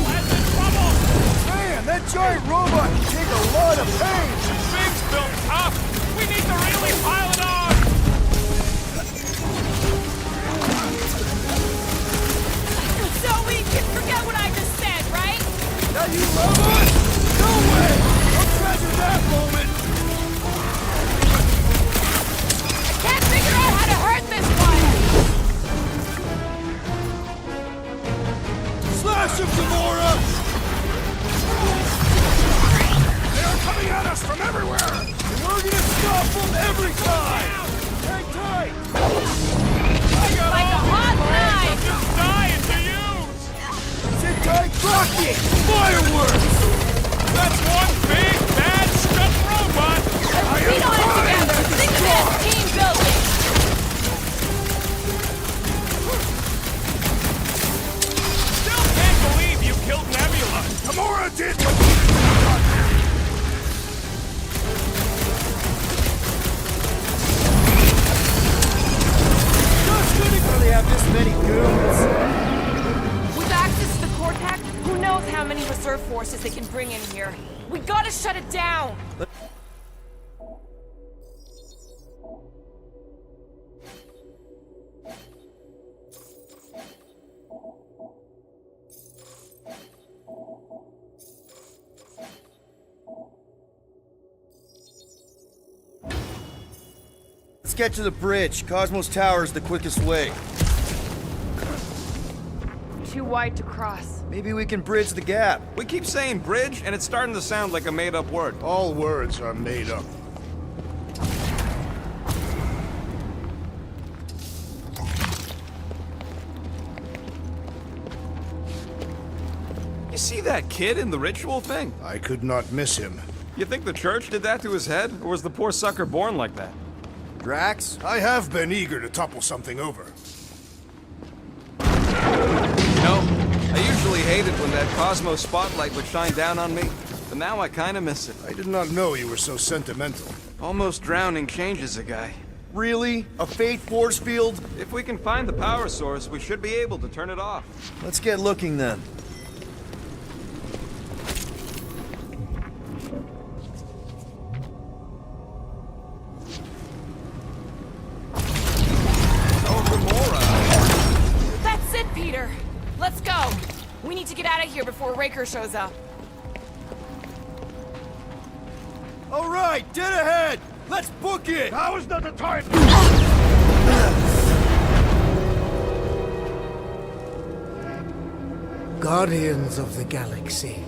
Man, that giant robot can take a lot of pain! Things built tough! We need to really pile it on! So we can forget what I just said, right? Now you love us? No way! I'll treasure that moment! I can't figure out how to hurt this one! Slash him, Gamora! They are coming at us from everywhere! And we're gonna stop them every time! Hang tight! Like a hot knife! Just dying to use! Sit tight, rocket! Fireworks! That's one big, bad, stuck robot! Let's beat on it together! Think of it as team building! Still can't believe you killed Nebula! Gamora did what needed to be done! Just couldn't really have this many goons! With access to the Cortex, who knows how many reserve forces they can bring in here? We gotta shut it down! Let's get to the bridge. Cosmos Tower's the quickest way. Too wide to cross. Maybe we can bridge the gap. We keep saying bridge, and it's starting to sound like a made-up word. All words are made up. You see that kid in the ritual thing? I could not miss him. You think the church did that to his head, or was the poor sucker born like that? Drax? I have been eager to topple something over. You know, I usually hate hated when that Cosmo spotlight would shine down on me, but now I kinda miss it. I did not know you were so sentimental. Almost drowning changes a guy. Really? A fate force field? If we can find the power source, we should be able to turn it off. Let's get looking then. That's it, Peter. Let's go. We need to get out of here before Raker shows up. All right, dead ahead! Let's book it! Now is not the time! Guardians of the Galaxy.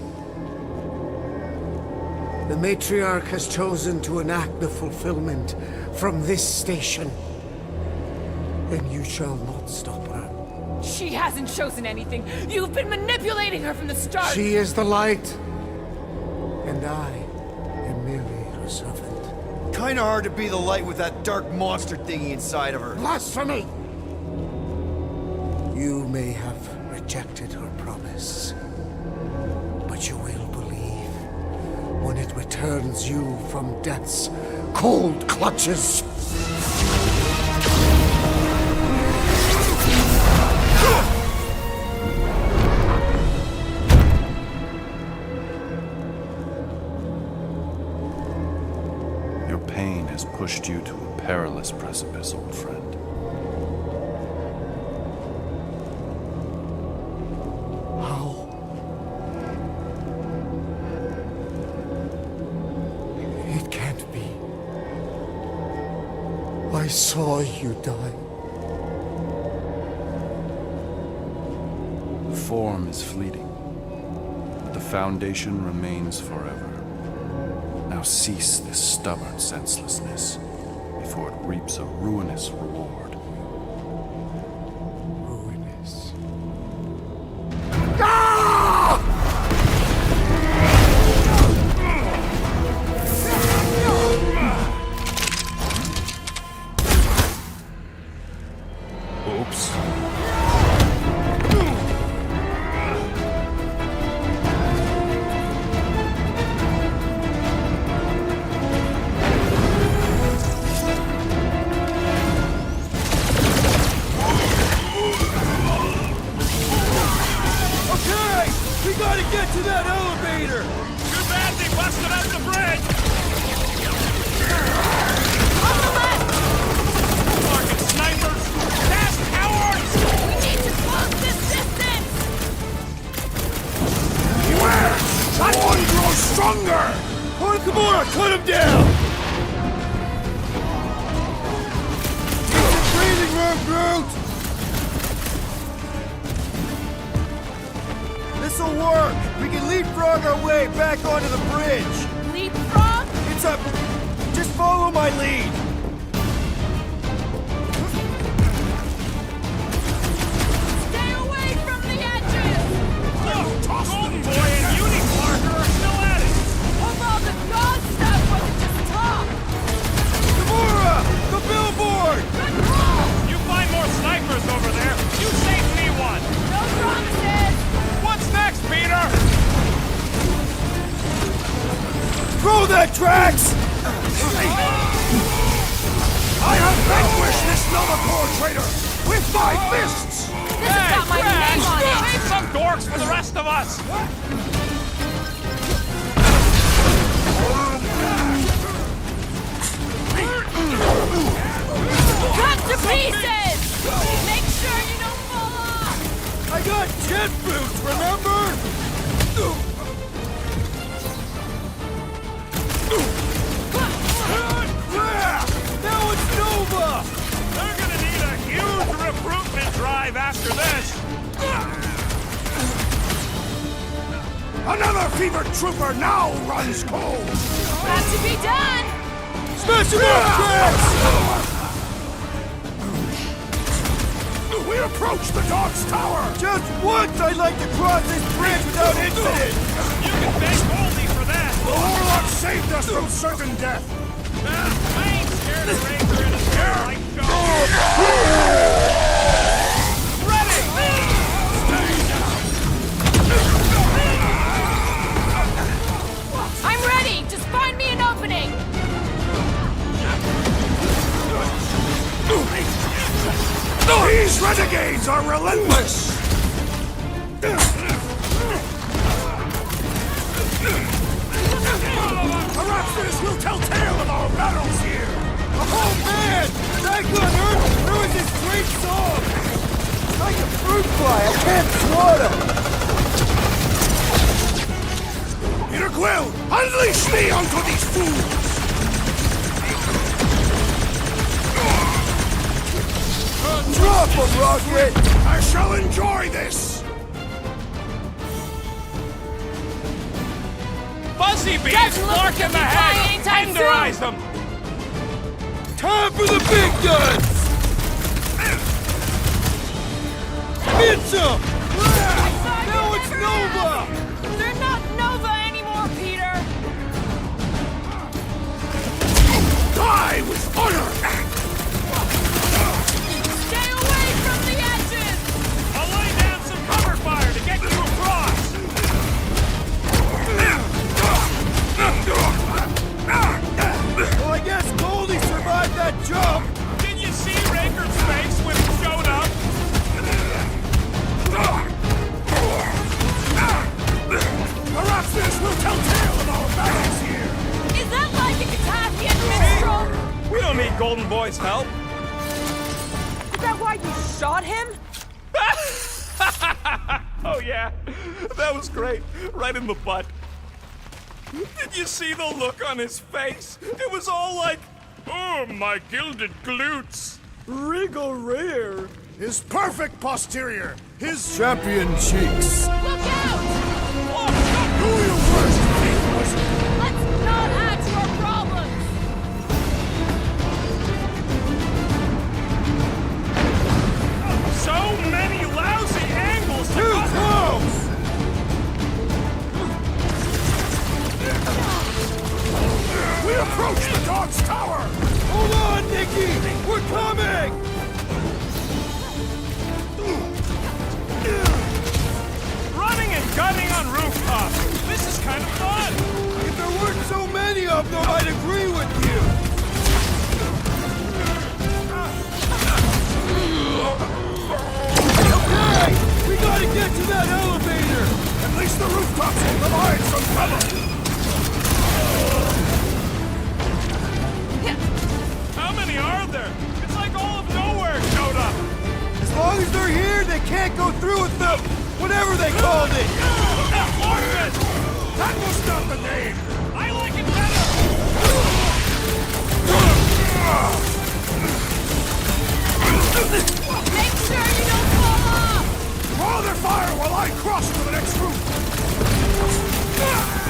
The Matriarch has chosen to enact the fulfillment from this station. And you shall not stop her. She hasn't chosen anything. You've been manipulating her from the start. She is the light. And I am merely her servant. Kinda hard to be the light with that dark monster thingy inside of her. Blasphemy! You may have rejected her promise, but you will believe when it returns you from death's cold clutches. Your pain has pushed you to a perilous precipice, old friend. It can't be. I saw you die. Form is fleeting, but the foundation remains forever. Now cease this stubborn senselessness before it reaps a ruinous reward. Ruinous. Oops. Okay! We gotta get to that elevator! Too bad they busted up the bridge! On the left! Fucking snipers! Fast cowards! We need to close this distance! Beware! That one grows stronger! Oh, Kimura, cut him down! Keep the breathing room, Groot! This'll work! We can leapfrog our way back onto the bridge! Leapfrog? It's a... Just follow my lead! Stay away from the edges! Look! Golden Boy and Unicorn are still at it! Of all the god stuff wasn't just talk! Kimura! The billboard! Good call! You find more snipers over there, you save me one! No promises! What's next, Peter? Throw that, Drax! I have vanquished this Motherboard traitor with my fists! This has got my name on it! Save some dorks for the rest of us! Cut to pieces! Make sure you don't fall off! I got jet boots, remember? Now it's Nova! They're gonna need a huge recruitment drive after this! Another fevered trooper now runs cold! Has to be done! Smash him up, Drax! We approach the Dog's Tower! Just once I'd like to cross this bridge without incident! You can thank Goldie for that! The Warlock saved us from certain death! I ain't scared of Raker in a starlight show! Ready! Gods are relentless! Perhaps this will tell tale of our battles here! Oh man! Back on Earth, there was this great song! It's like a fruit fly, I can't swallow! Peter Quill, unleash me onto these fools! Drop him, Rocket! I shall enjoy this! Fuzzy Bees, Doesn't look Clark to in the be flying head! anytime Tenderize soon. them! Time for the big guns! Get some! Now it's Nova! They're not Nova anymore, Peter! Die with honor! Stay away from the edges! I'll lay down some cover fire to get you across! Well, I guess Goldie survived that jump! Did you see Raker's face when he showed up? Perhaps this will tell tale of our battles here! Is that like a Catassian minstrel? We don't need Golden Boy's help. Is that why you shot him? Oh yeah, that was great. Right in the butt. Did you see the look on his face? It was all like, oh, my gilded glutes. Wriggle rear! His perfect posterior! His Champion cheeks! Look out! Do you first, Fake Wizard! Let's not add to our problems! So many lousy angles to Too cut. close! We approach the dog's tower! Hold on, Nikki! We're coming! Running and gunning on rooftops. This is kind of fun. If there weren't so many of them, I'd agree with you! Okay! We gotta get to that elevator! At least the rooftops will provide some cover! How many are there? It's like all of nowhere showed up. As long as they're here, they can't go through with the... whatever they called it! Orphan! That was not the name! I like it better. Make sure you don't fall off! Draw their fire while I cross to the next roof!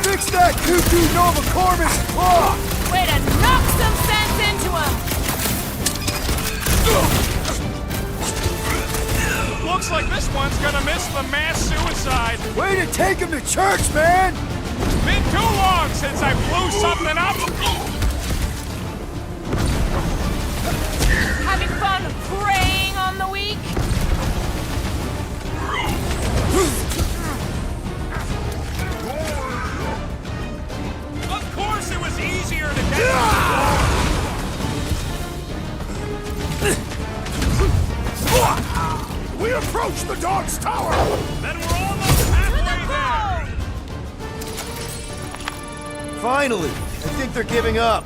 Fix that cuckoo Nova Corvus clock! Way to knock some sense into him! Looks like this one's gonna miss the mass suicide. Way to take him to church, man! Been too long since I blew something up. Having fun preying on the weak? Of course it was easier to get. We approach the dog's tower! Then we're almost halfway there. Finally! I think they're giving up.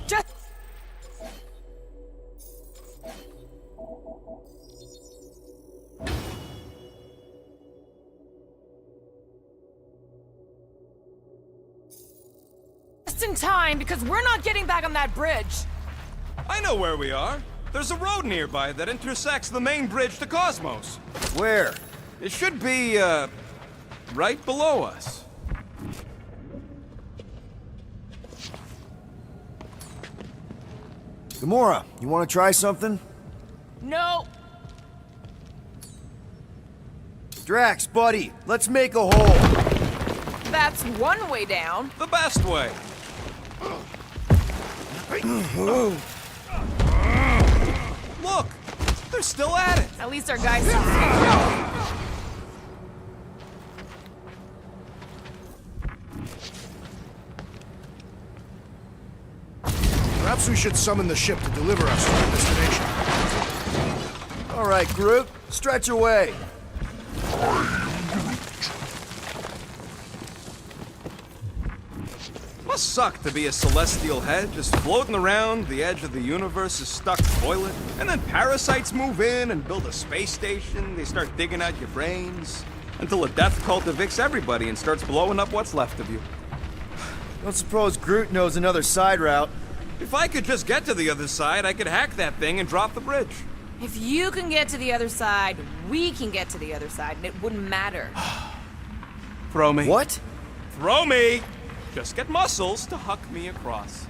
Just... Just in time, because we're not getting back on that bridge. I know where we are. There's a road nearby that intersects the main bridge to Cosmos. Where? It should be, right below us. Gamora, you want to try something? No. Drax, buddy, let's make a hole. That's one way down. The best way. Look! They're still at it! At least our guys don't see. Perhaps we should summon the ship to deliver us to our destination. All right, Groot, stretch away. Must suck to be a celestial head, just floating around the edge of the universe's stuck toilet. And then parasites move in and build a space station. They start digging out your brains. Until a death cult evicts everybody and starts blowing up what's left of you. Don't suppose Groot knows another side route. If I could just get to the other side, I could hack that thing and drop the bridge. If you can get to the other side, we can get to the other side, and it wouldn't matter. Throw me. What? Throw me! Just get muscles to huck me across.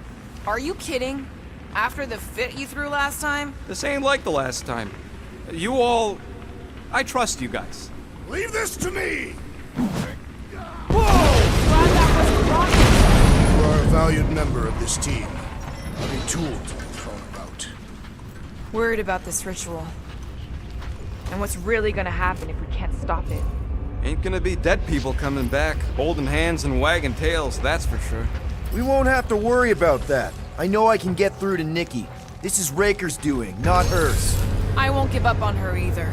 Are you kidding? After the fit you threw last time? This ain't like the last time. You all... I trust you guys. Leave this to me! Glad that You are a valued member of this team. Not a tool to be thrown about. Worried about this ritual. And what's really gonna happen if we can't stop it. Ain't gonna be dead people coming back, holding hands and wagging tails, that's for sure. We won't have to worry about that. I know I can get through to Nikki. This is Raker's doing, not hers. I won't give up on her either.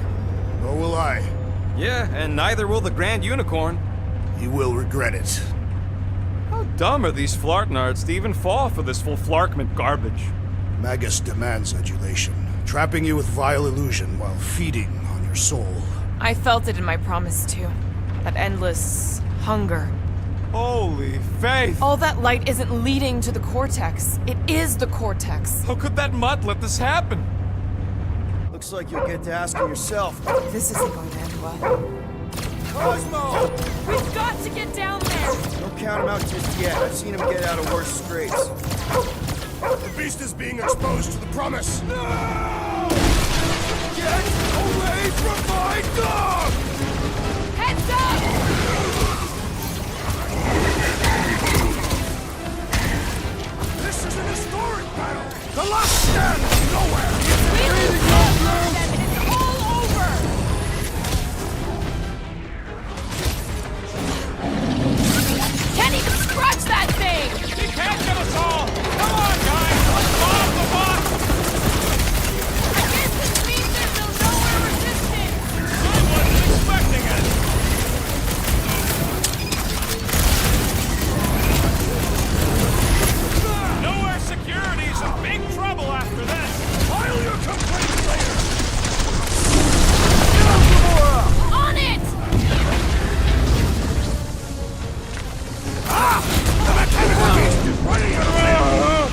Nor will I. Yeah, and neither will the Grand Unicorn. You will regret it. How dumb are these flartnards to even fall for this full flarkment garbage? Magus demands adulation, trapping you with vile illusion while feeding on your soul. I felt it in my promise too. That endless hunger. Holy faith! All that light isn't leading to the cortex. It is the cortex. How could that mutt let this happen? Looks like you'll get to asking yourself. This isn't going to end well. Cosmo! We've got to get down there! Don't count him out just yet. I've seen him get out of worse scrapes. The beast is being exposed to the promise. No! Get away from my dog! Heads up! This is an historic battle! The last stand is nowhere! We lose them and it's all over! Can't even scratch that thing! He can't get us all! Come on, guys! Let's bomb the box! I guess this means there's no nowhere resistance! I wasn't expecting it! Nowhere security's in big trouble after this! File your complaints later! On it! The mechanical beast is running around!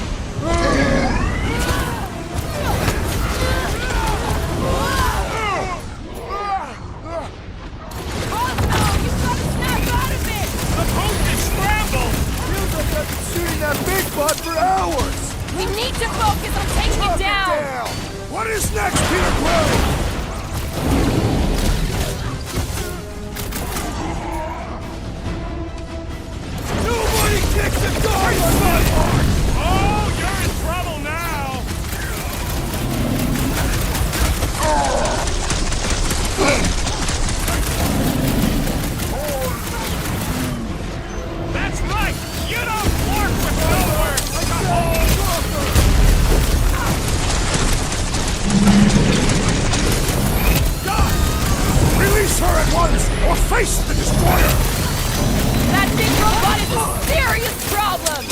Cosmo, you've got to snap out of it! The post is scrambled! Feels like I've been shooting that big bot for hours! We need to focus on taking it down! What is next, Peter Quill? Nobody kicks a dog on my heart! Oh, you're in trouble now! That's right! You don't work with nowhere! Like a Release her at once, or face the destroyer! That big robot is a serious problem!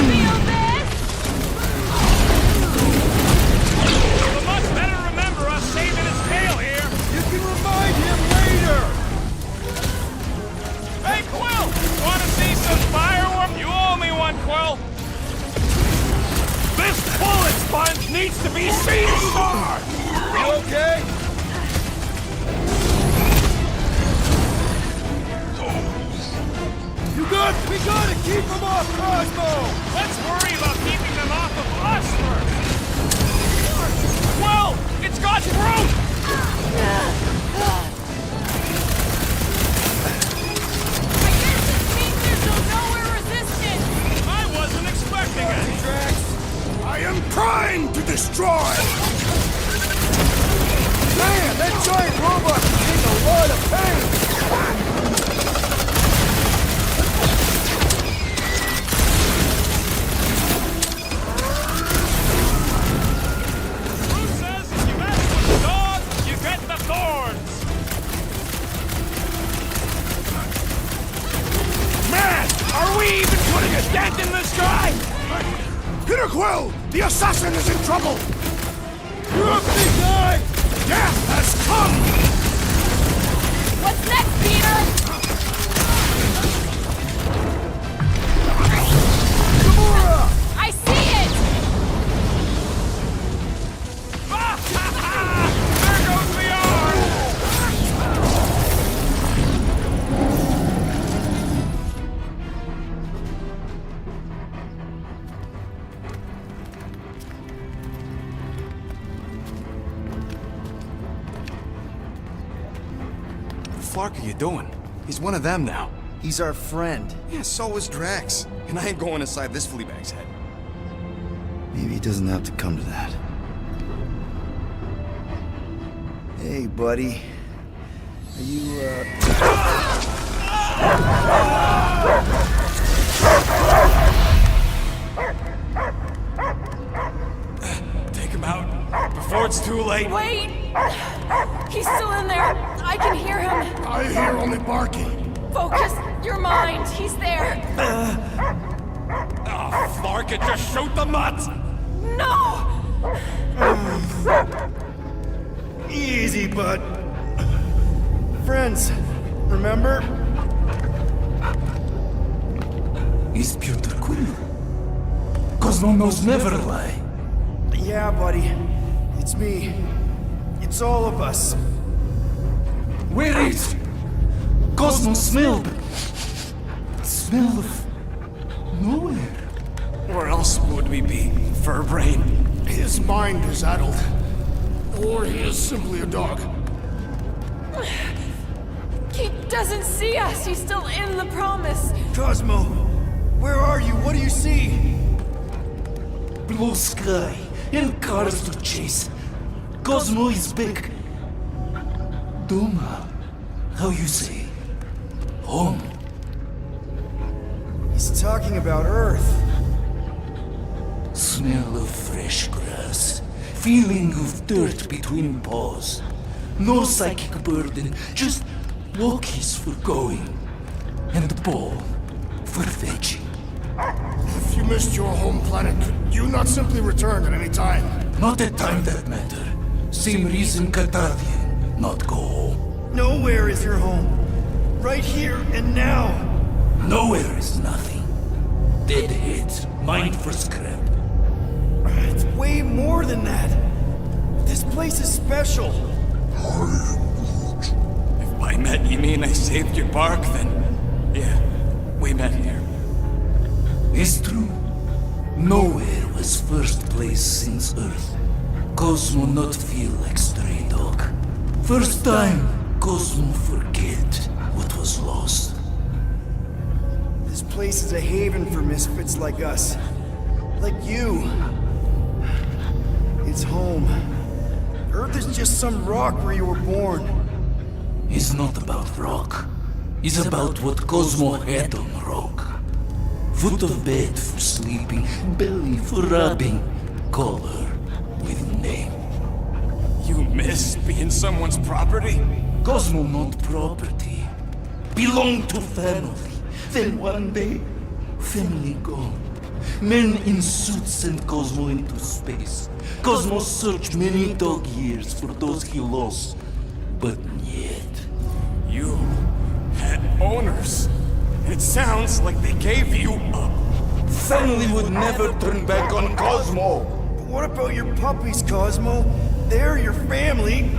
Feel this? The much better remember us saving his tail here! You can remind him later! Hey, Quill! Wanna see some fireworks? You owe me one, Quill! This bullet sponge needs to be seen! You okay? We gotta keep him off Cosmo! Let's worry about keeping them off of us first! Quill! It's got Groot! I guess this means there's no nowhere resistance! I wasn't expecting it! Drax, I am primed to destroy! Man, that giant robot can take a lot of pain! death in the sky! Peter Quill! The assassin is in trouble! You're a big guy! Death has come! What's next, Peter? Gamora! I see it! There goes the arm! What the fuck are you doing? He's one of them now. He's our friend. Yeah, so is Drax. And I ain't going inside this flea bag's head. Maybe it doesn't have to come to that. Hey, buddy. Are you, Take him out before it's too late. Wait! He's still in there. I can hear him. I hear only barking. Focus your mind. He's there. Oh, Flark, it just shoot the mutts! No! Easy, bud. Friends, remember? Is Peter Quill? Cosmo knows never lie. Yeah, buddy. It's me. It's all of us. Where is Cosmo smelled? Smell of nowhere. Where else would we be? Fur brain. His mind is addled. Or he is simply a dog. He doesn't see us. He's still in the promise. Cosmo, where are you? What do you see? Blue sky and cars to chase. Cosmo is back. Doma, how you say? Home. He's talking about Earth. Smell of fresh grass. Feeling of dirt between paws. No psychic burden, just walkies for going. And the ball for fetching. If you missed your home planet, could you not simply return at any time? Not a time that matter. Same reason Cartadian, not go home. Nowhere is your home. Right here and now. Nowhere is nothing. Dead heads, mind for scrap. It's way more than that. This place is special. If by met you mean I saved your bark, then yeah, we met here. It's true. Nowhere was first place since Earth. Cosmo not feel like stray dog. First time, Cosmo forget what was lost. This place is a haven for misfits like us. Like you. It's home. Earth is just some rock where you were born. It's not about rock. It's about what Cosmo had on rock. Foot of bed for sleeping, belly for rubbing, color with name. You miss being someone's property? Cosmo not property. Belong to family. Then one day, family gone. Men in suits send Cosmo into space. Cosmo searched many dog years for those he lost. But yet... You had owners. It sounds like they gave you up. Family would never turn back on Cosmo. But what about your puppies, Cosmo? They're your family.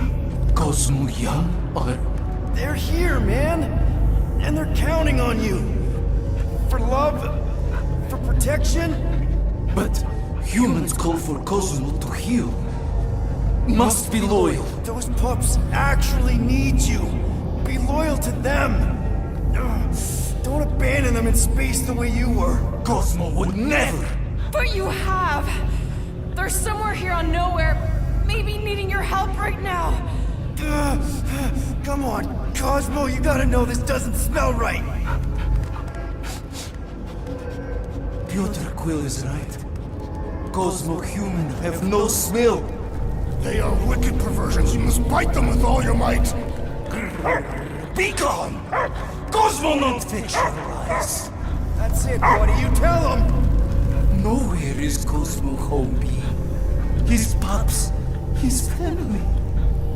Cosmo young or... They're here, man. And they're counting on you. For love, for protection. But humans call for Cosmo to heal. Must be loyal. Those pups actually need you. Be loyal to them. Don't abandon them in space the way you were. Cosmo would never. But you have. They're somewhere here on Nowhere, maybe needing your help right now. Come on, Cosmo, you gotta know this doesn't smell right. Peter Quill is right. Cosmo human have no smell. They are wicked perversions. You must bite them with all your might. Be gone! Cosmo not fetch your lies. That's it, buddy. You tell them. his Cosmo homie. His pups, his family.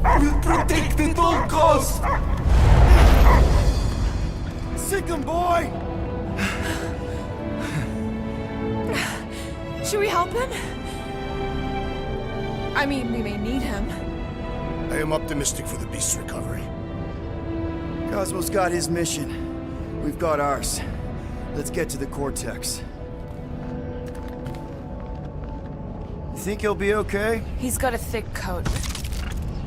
I will protect at all costs! Sick 'em, boy! Should we help him? I mean, we may need him. I am optimistic for the beast's recovery. Cosmo's got his mission. We've got ours. Let's get to the Cortex. You think he'll be okay? He's got a thick coat.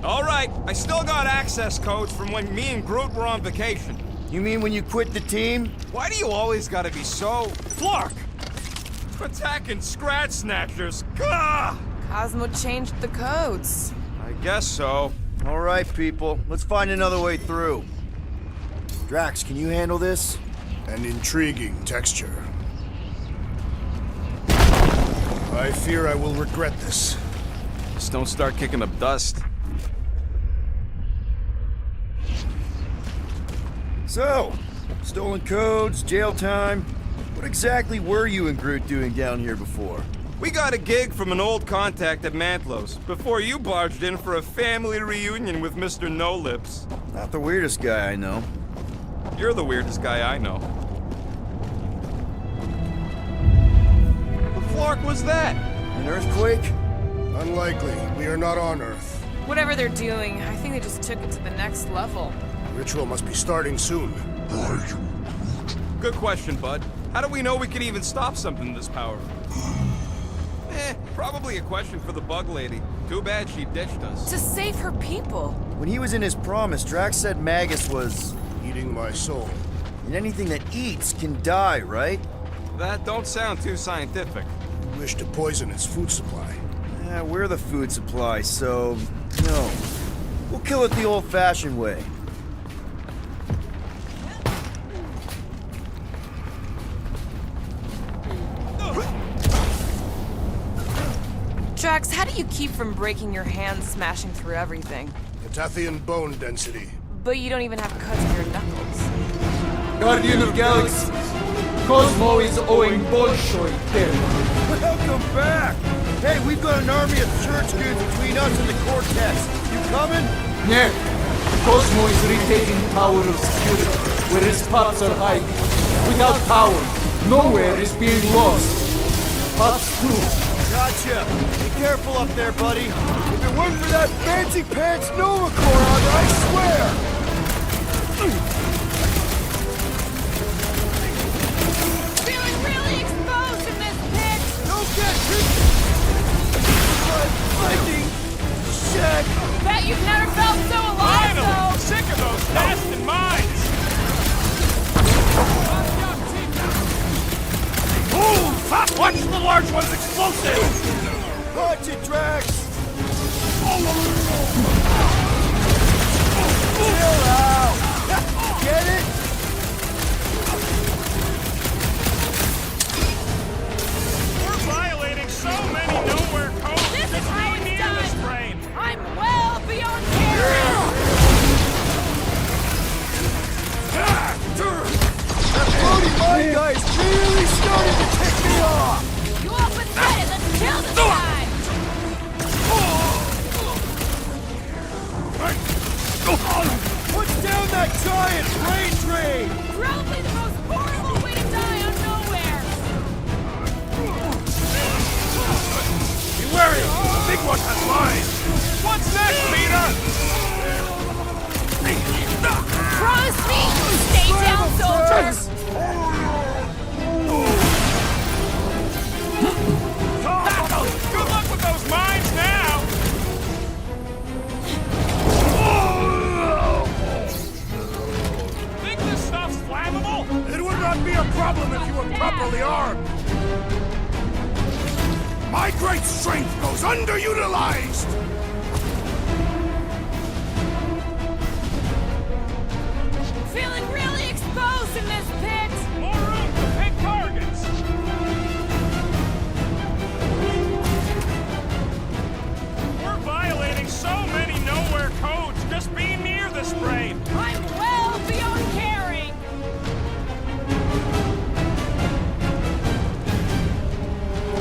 All right, I still got access codes from when me and Groot were on vacation. You mean when you quit the team? Why do you always gotta be so... Flark! Attacking Scratch Snatchers! Gah! Cosmo changed the codes. I guess so. All right, people. Let's find another way through. Drax, can you handle this? An intriguing texture. I fear I will regret this. Just don't start kicking up dust. So, stolen codes, jail time. What exactly were you and Groot doing down here before? We got a gig from an old contact at Mantlos before you barged in for a family reunion with Mr. No Lips. Not the weirdest guy I know. You're the weirdest guy I know. The Flark was that? An earthquake? Unlikely. We are not on Earth. Whatever they're doing, I think they just took it to the next level. Ritual must be starting soon. Good question, bud. How do we know we can even stop something this powerful? Probably a question for the bug lady. Too bad she ditched us. To save her people. When he was in his promise, Drax said Magus was... eating my soul. And anything that eats can die, right? That don't sound too scientific. You wish to poison its food supply. We're the food supply, so... no. We'll kill it the old-fashioned way. Drax, how do you keep from breaking your hands smashing through everything? Catathian bone density. But you don't even have cuts on your knuckles. Guardian of Galaxies, Cosmo is owing Bolshoi death. Welcome back! Hey, we've got an army of church dudes between us and the Cortex. You coming? Yeah. Cosmo is retaking Tower of Security, where his pups are hiding. Without power, nowhere is being lost. Pups too. Gotcha! Be careful up there, buddy. If it weren't for that fancy pants Nova Corps on it, I swear! Feeling really exposed in this pit! Don't get hit! Lightning! Shit! Bet you've never felt so alive, though! Sick of those blasted mines! Ooh, fuck! Watch the large one's explosive! Watch it, Drax! Chill out! Get it? We're violating so many nowhere codes. This is how it's near done! this frame. I'm well beyond caring! That floaty mine guy is really starting to tick me off! You all pathetic! Let's kill this guy! What's down that giant brain drain? Probably the most horrible way to die on nowhere! Be wary! The big one has lines! What's next, Peter? Promise me you'll stay down, soldiers! Good luck with those mines now! Think this stuff's flammable? It would not be a problem if you were properly armed. My great strength goes underutilized! Feeling really exposed in this pit! More room to pick targets! We're violating so many nowhere codes just being near this brain! I'm well beyond caring!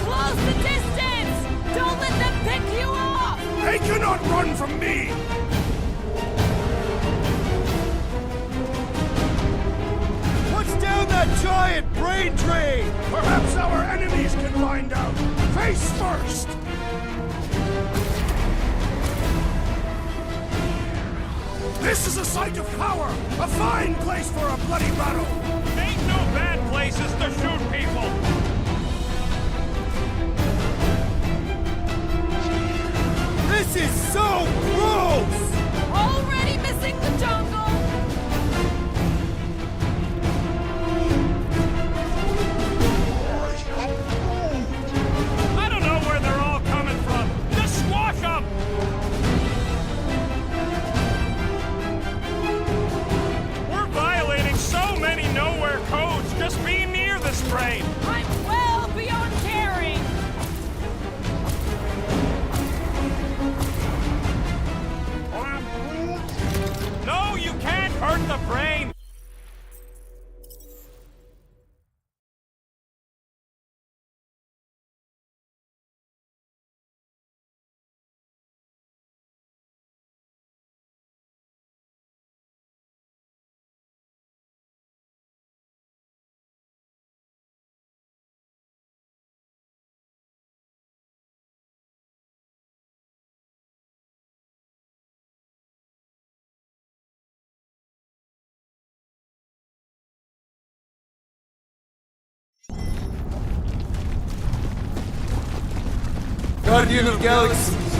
Close the that giant brain drain! Perhaps our enemies can find out. Face first! This is a site of power! A fine place for a bloody battle! Ain't no bad places to shoot people! This is so gross! Already missing the jungle! I don't know where they're all coming from. Just squash them! We're violating so many nowhere codes just being near this brain. I'm well beyond caring! No, you can't hurt the brain! Guardian of Galaxies,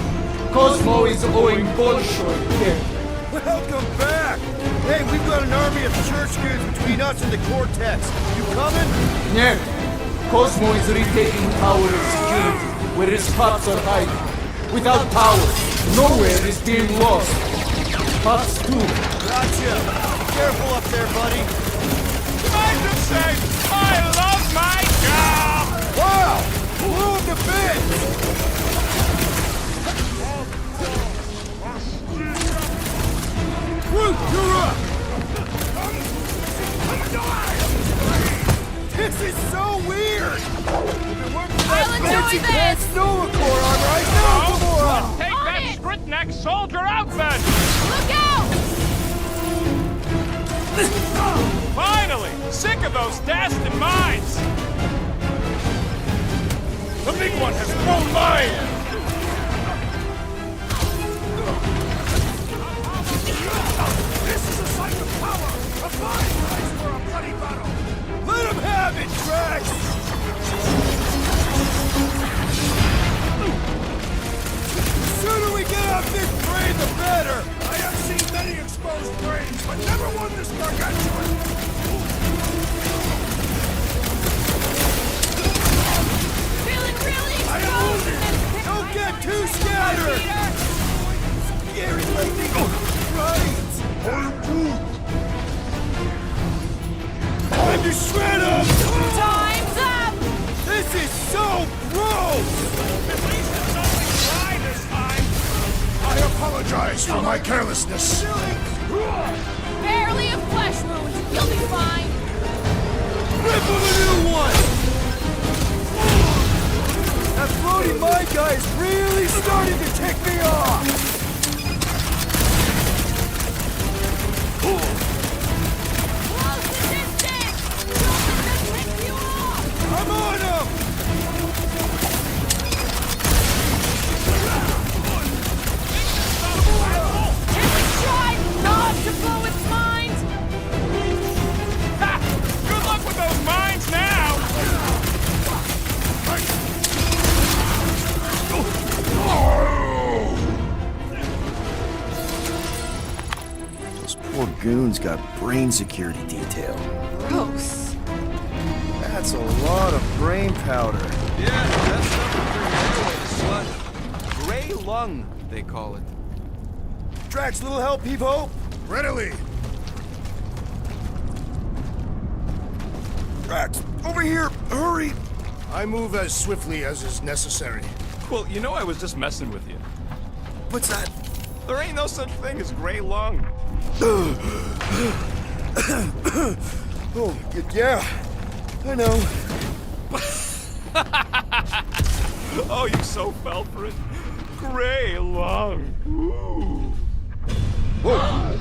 Cosmo is owing Bolshoi debt. Welcome back! Hey, we've got an army of church dudes between us and the Cortex. You coming? No. Cosmo is retaking power and security, where his cops are hiding. Without power, nowhere is being lost. Cops too. Gotcha. Be careful up there, buddy. I just say, I love my job! Wow! Blew him to bits! Groot, you're up! This is so weird! I'll enjoy this! Novacore armor, I know, Gamora! Take that Skritneck soldier out then! Look out! Finally! Sick of those dashed mines! The big one has thrown mine! This is a site of power! A fine place for a bloody battle! Let him have it, Drax! The sooner we get off this brain, the better! I have seen many exposed brains, but never one this gargantuan! Feeling really exposed! Don't get too scattered! Scary lightning! Right! Time to shred him! Time's up! This is so gross! At least it's only dry this time! I apologize for my carelessness. Barely a flesh wound. You'll be fine. Rip him a new one! That floating my guy is really starting to tick me off! I'm on him! Can we try not to blow its mind? Ha! Good luck with those mines now! Those poor goons got brain security detail. Gross. That's a lot of brain powder. Yeah, that's something for your Gray lung, they call it. Drax, little help, Evo? Readily! Drax, over here! Hurry! I move as swiftly as is necessary. Well, you know I was just messing with you. What's that? There ain't no such thing as gray lung. Oh, yeah. I know. Oh, you so fell for it. Gray lung. Ooh. Whoa!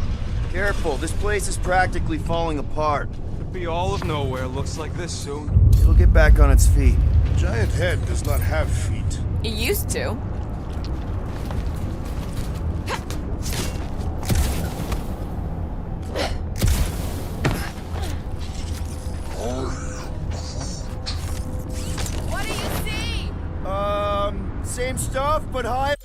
Careful, this place is practically falling apart. Could be all of nowhere looks like this soon. It'll get back on its feet. Giant head does not have feet. It used to. What do you see? Same stuff, but high.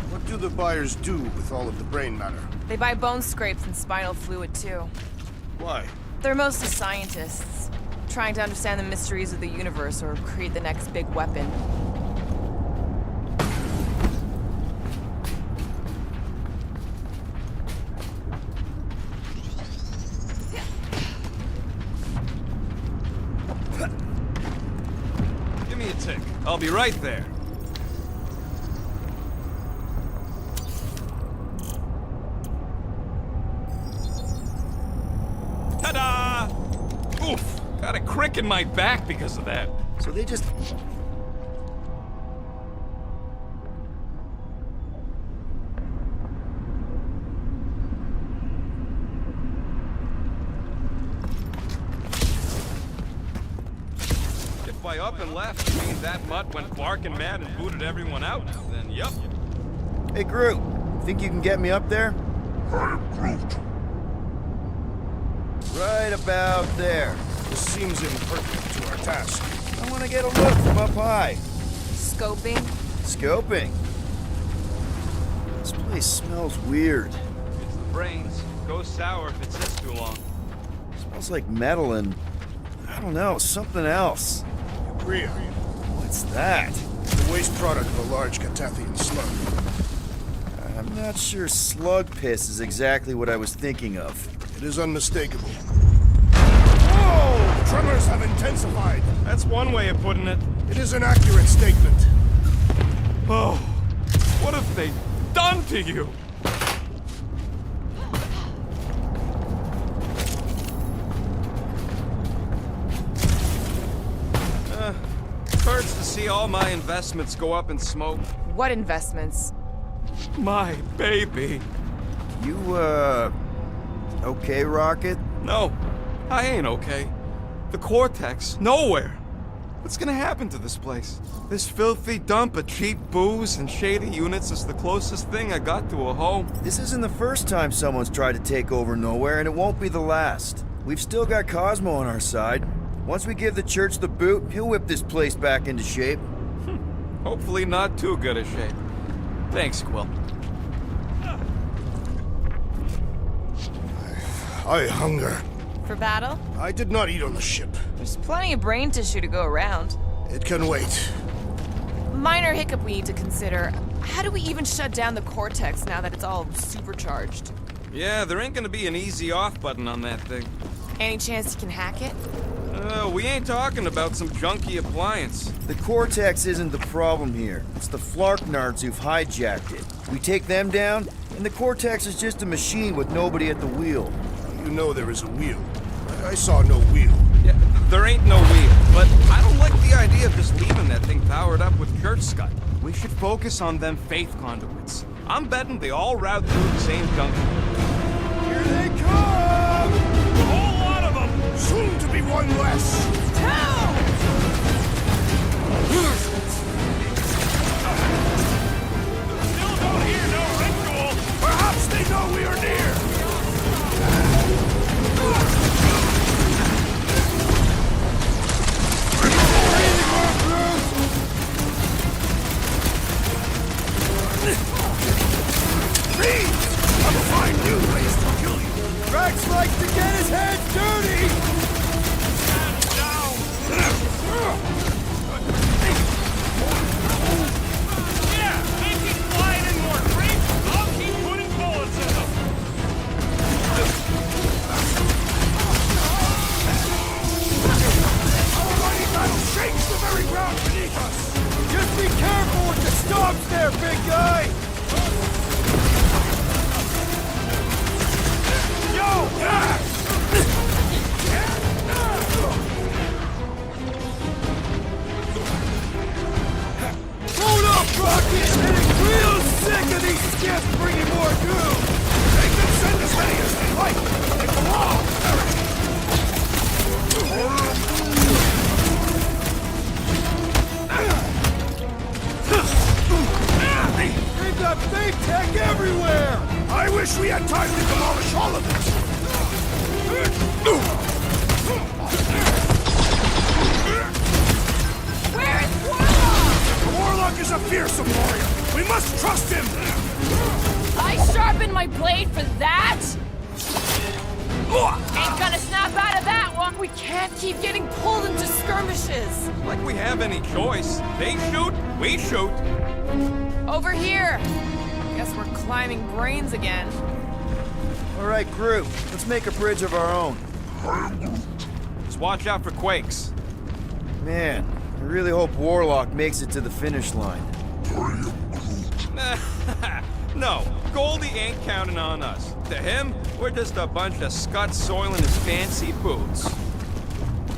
What do the buyers do with all of the brain matter? They buy bone scrapes and spinal fluid too. Why? They're mostly scientists, trying to understand the mysteries of the universe or create the next big weapon. Give me a tick. I'll be right there. Ta-da! Oof! Got a crick in my back because of that. So they just... If by up and left you mean that mutt went barking mad and booted everyone out, then yup. Hey, Groot. Think you can get me up there? I am Groot. Right about there. This seems impertinent to our task. I want to get a look from up high. Scoping? Scoping. This place smells weird. It's the brains. Goes sour if it sits too long. Smells like metal and... I don't know, something else. Urea. What's that? The waste product of a large Catathian slug. I'm not sure slug piss is exactly what I was thinking of. It is unmistakable. Whoa! Tremors have intensified. That's one way of putting it. It is an accurate statement. Oh, what have they done to you? Hurts to see all my investments go up in smoke. What investments? My baby. You, okay, Rocket? No, I ain't okay. The Cortex, nowhere. What's gonna happen to this place? This filthy dump of cheap booze and shady units is the closest thing I got to a home. This isn't the first time someone's tried to take over Nowhere, and it won't be the last. We've still got Cosmo on our side. Once we give the church the boot, he'll whip this place back into shape. Hopefully not too good a shape. Thanks, Quill. I hunger. For battle? I did not eat on the ship. There's plenty of brain tissue to go around. It can wait. Minor hiccup we need to consider. How do we even shut down the Cortex now that it's all supercharged? Yeah, there ain't gonna be an easy off button on that thing. Any chance you can hack it? We ain't talking about some junky appliance. The Cortex isn't the problem here. It's the Flarknards who've hijacked it. We take them down, and the Cortex is just a machine with nobody at the wheel. You know there is a wheel. I saw no wheel. Yeah, there ain't no wheel, but I don't like the idea of just leaving that thing powered up with church scud. We should focus on them faith conduits. I'm betting they all route through the same junction. Here they come! A whole lot of them! Soon to be one less! Still don't hear no ritual. Perhaps they know we are near! I'll find new ways to kill you! Rex likes to get his hands dirty! Yeah, they keep flying in more creeps. I'll keep putting bullets in them. Our mighty battle shakes the very ground beneath us! Just be careful with the stomps there, big guy! Yo! Getting real sick of these skips bringing more goo! They can send as many as they like! They belong! They've got fake tech everywhere! I wish we had time to demolish all of it! Where is Warlock? The Warlock is a fearsome warrior! We must trust him! I sharpened my blade for that? Ain't gonna snap out of that one! We can't keep getting pulled into skirmishes. Like we have any choice. They shoot, we shoot. Over here. Guess we're climbing brains again. Alright, Groot, let's make a bridge of our own. Just watch out for quakes. Man, I really hope Warlock makes it to the finish line. No, Goldie ain't counting on us. To him, we're just a bunch of scuts soiling his fancy boots.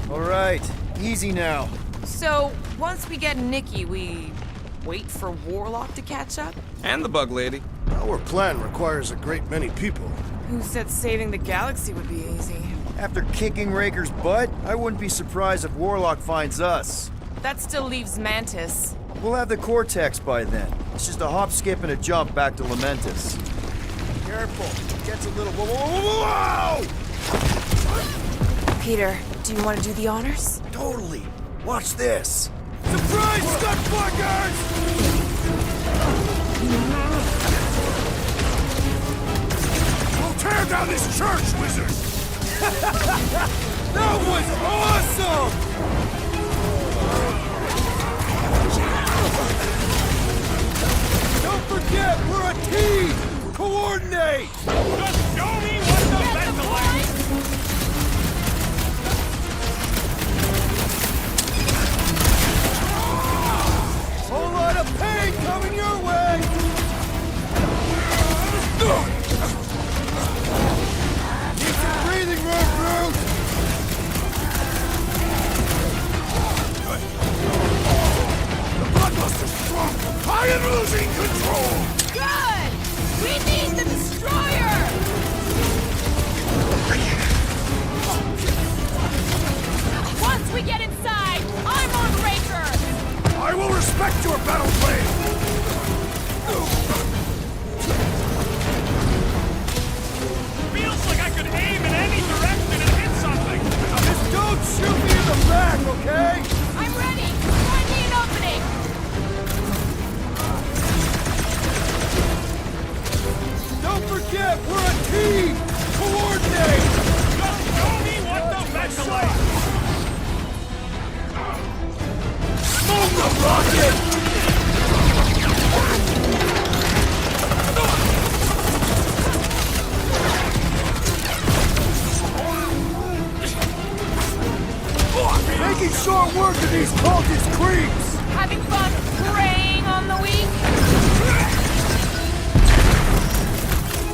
Alright, easy now. So, once we get Nikki, we wait for Warlock to catch up? And the bug lady. Our plan requires a great many people. Who said saving the galaxy would be easy? After kicking Raker's butt, I wouldn't be surprised if Warlock finds us. That still leaves Mantis. We'll have the Cortex by then. It's just a hop, skip, and a jump back to Lamentus. Careful, it gets a little... Whoa! Peter, do you want to do the honors? Totally. Watch this. Surprise, Stuntfuckers! We'll tear down this church, wizard! That was awesome! Don't forget, we're a team! Coordinate! Just show me what the ventilator... Whole lot of pain coming your way! Need some breathing room, Groot! The bloodluster's strong! I am losing control! Good! We need the destroyer! Once we get inside, I'm on Raker! I will respect your battle plan! Feels like I could aim in any direction and hit something. Just don't shoot me in the back, okay? I'm ready! Find me an opening! Don't forget, we're a team! Coordinate! Just show me what the ventilator... Move the rocket! Making short work of these cultist creeps! Having fun preying on the weak?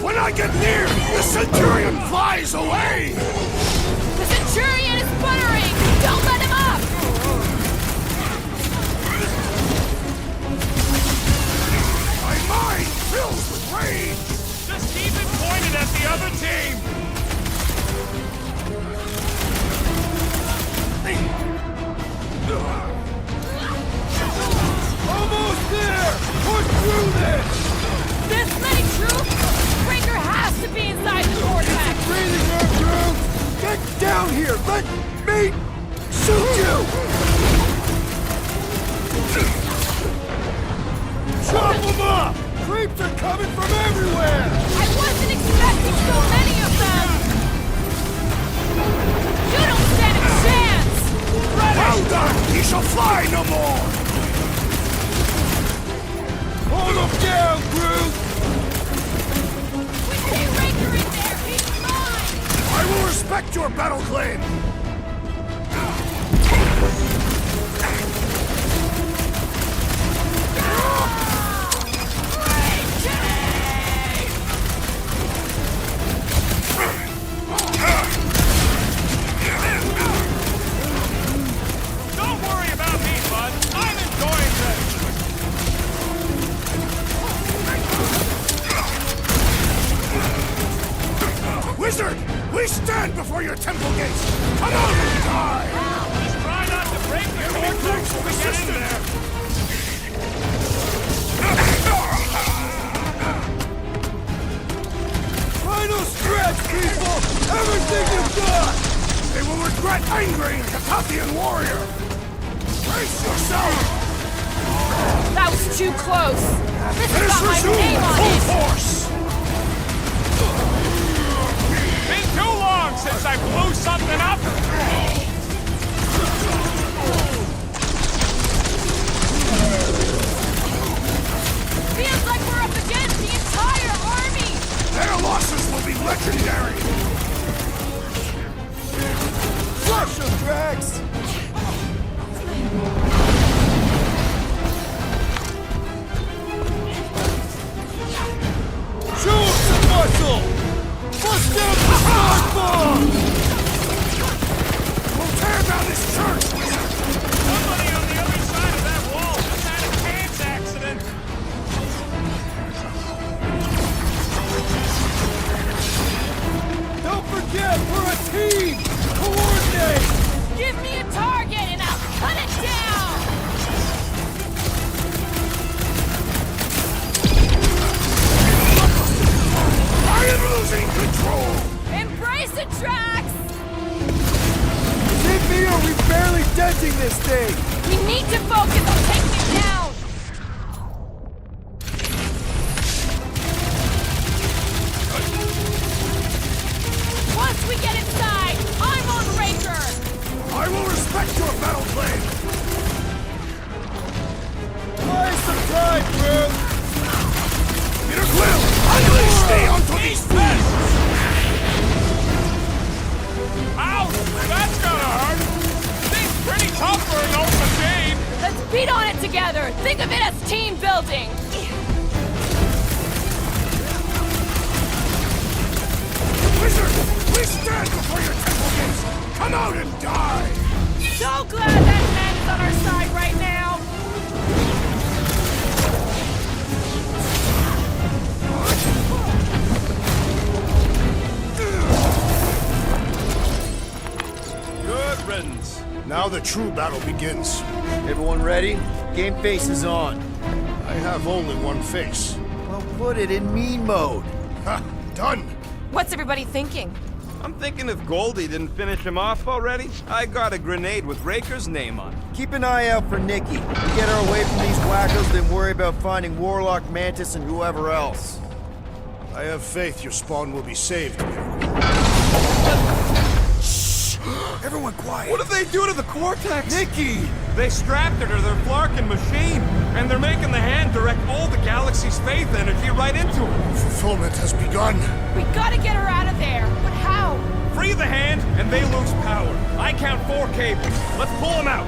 When I get near, the Centurion flies away! The Centurion is sputtering! Don't let him up! My mind fills with rage! Just keep it pointed at the other team! Almost there! Push through this! This many troops? Raker has to be inside the vortex! Breathing room, Groot! Get down here! Let me shoot you! Chop them up! Creeps are coming from everywhere! I wasn't expecting so many of them! You don't stand a chance! Well done! He shall fly no more! Hold him down, Groot! We see Raker in there! He's mine! I will respect your battle claim! Don't worry about me, bud. I'm enjoying this. We stand before your temple gates! Come out and die! Just try not to break the cortex when we get in there. Final stretch, people! Everything you've got! They will regret angering the Tathian warrior! Brace yourself! That was too close. This Let has us got my resume name on full it. force! Been too long since I blew something up. Feels like we're up against the entire army. Their losses will be legendary! Flush them, Drax! Show them some muscle! Bust down the side bomb! We'll tear down this church, wizard! Somebody on the other side of that wall just had a pants accident. Don't forget, we're a team! Coordinate! Give me a target and I'll cut it down. I am losing control! Embrace it, Drax. Is it me or are we barely denting this thing? We need to focus on taking it down. Once we get inside, I'm on Raker. I will respect your battle plan! Buy some time, bro! Peter Quill! Unleash me onto these beasts! Ouch! That's gonna hurt. Thing's pretty tough for an old machine. Let's beat on it together. Think of it as team building. Wizard! We stand before your temple gates! Come out and die! So glad that man is on our side right now. Good riddance. Now the true battle begins. Everyone ready? Game face is on. I have only one face. Well, put it in mean mode. Ha! Done! What's everybody thinking? I'm thinking if Goldie didn't finish him off already, I got a grenade with Raker's name on it. Keep an eye out for Nikki. We get her away from these wackos, then worry about finding Warlock, Mantis, and whoever else. I have faith your spawn will be saved, Peter. Shh! Everyone quiet. What did they do to the Cortex? Nikki! They strapped her to their Flarkin machine, and they're making the hand direct all the galaxy's faith energy right into her. Fulfillment has begun. We gotta get her out of there. But how? Free the hand, and they lose power. I count 4 cables. Let's pull them out.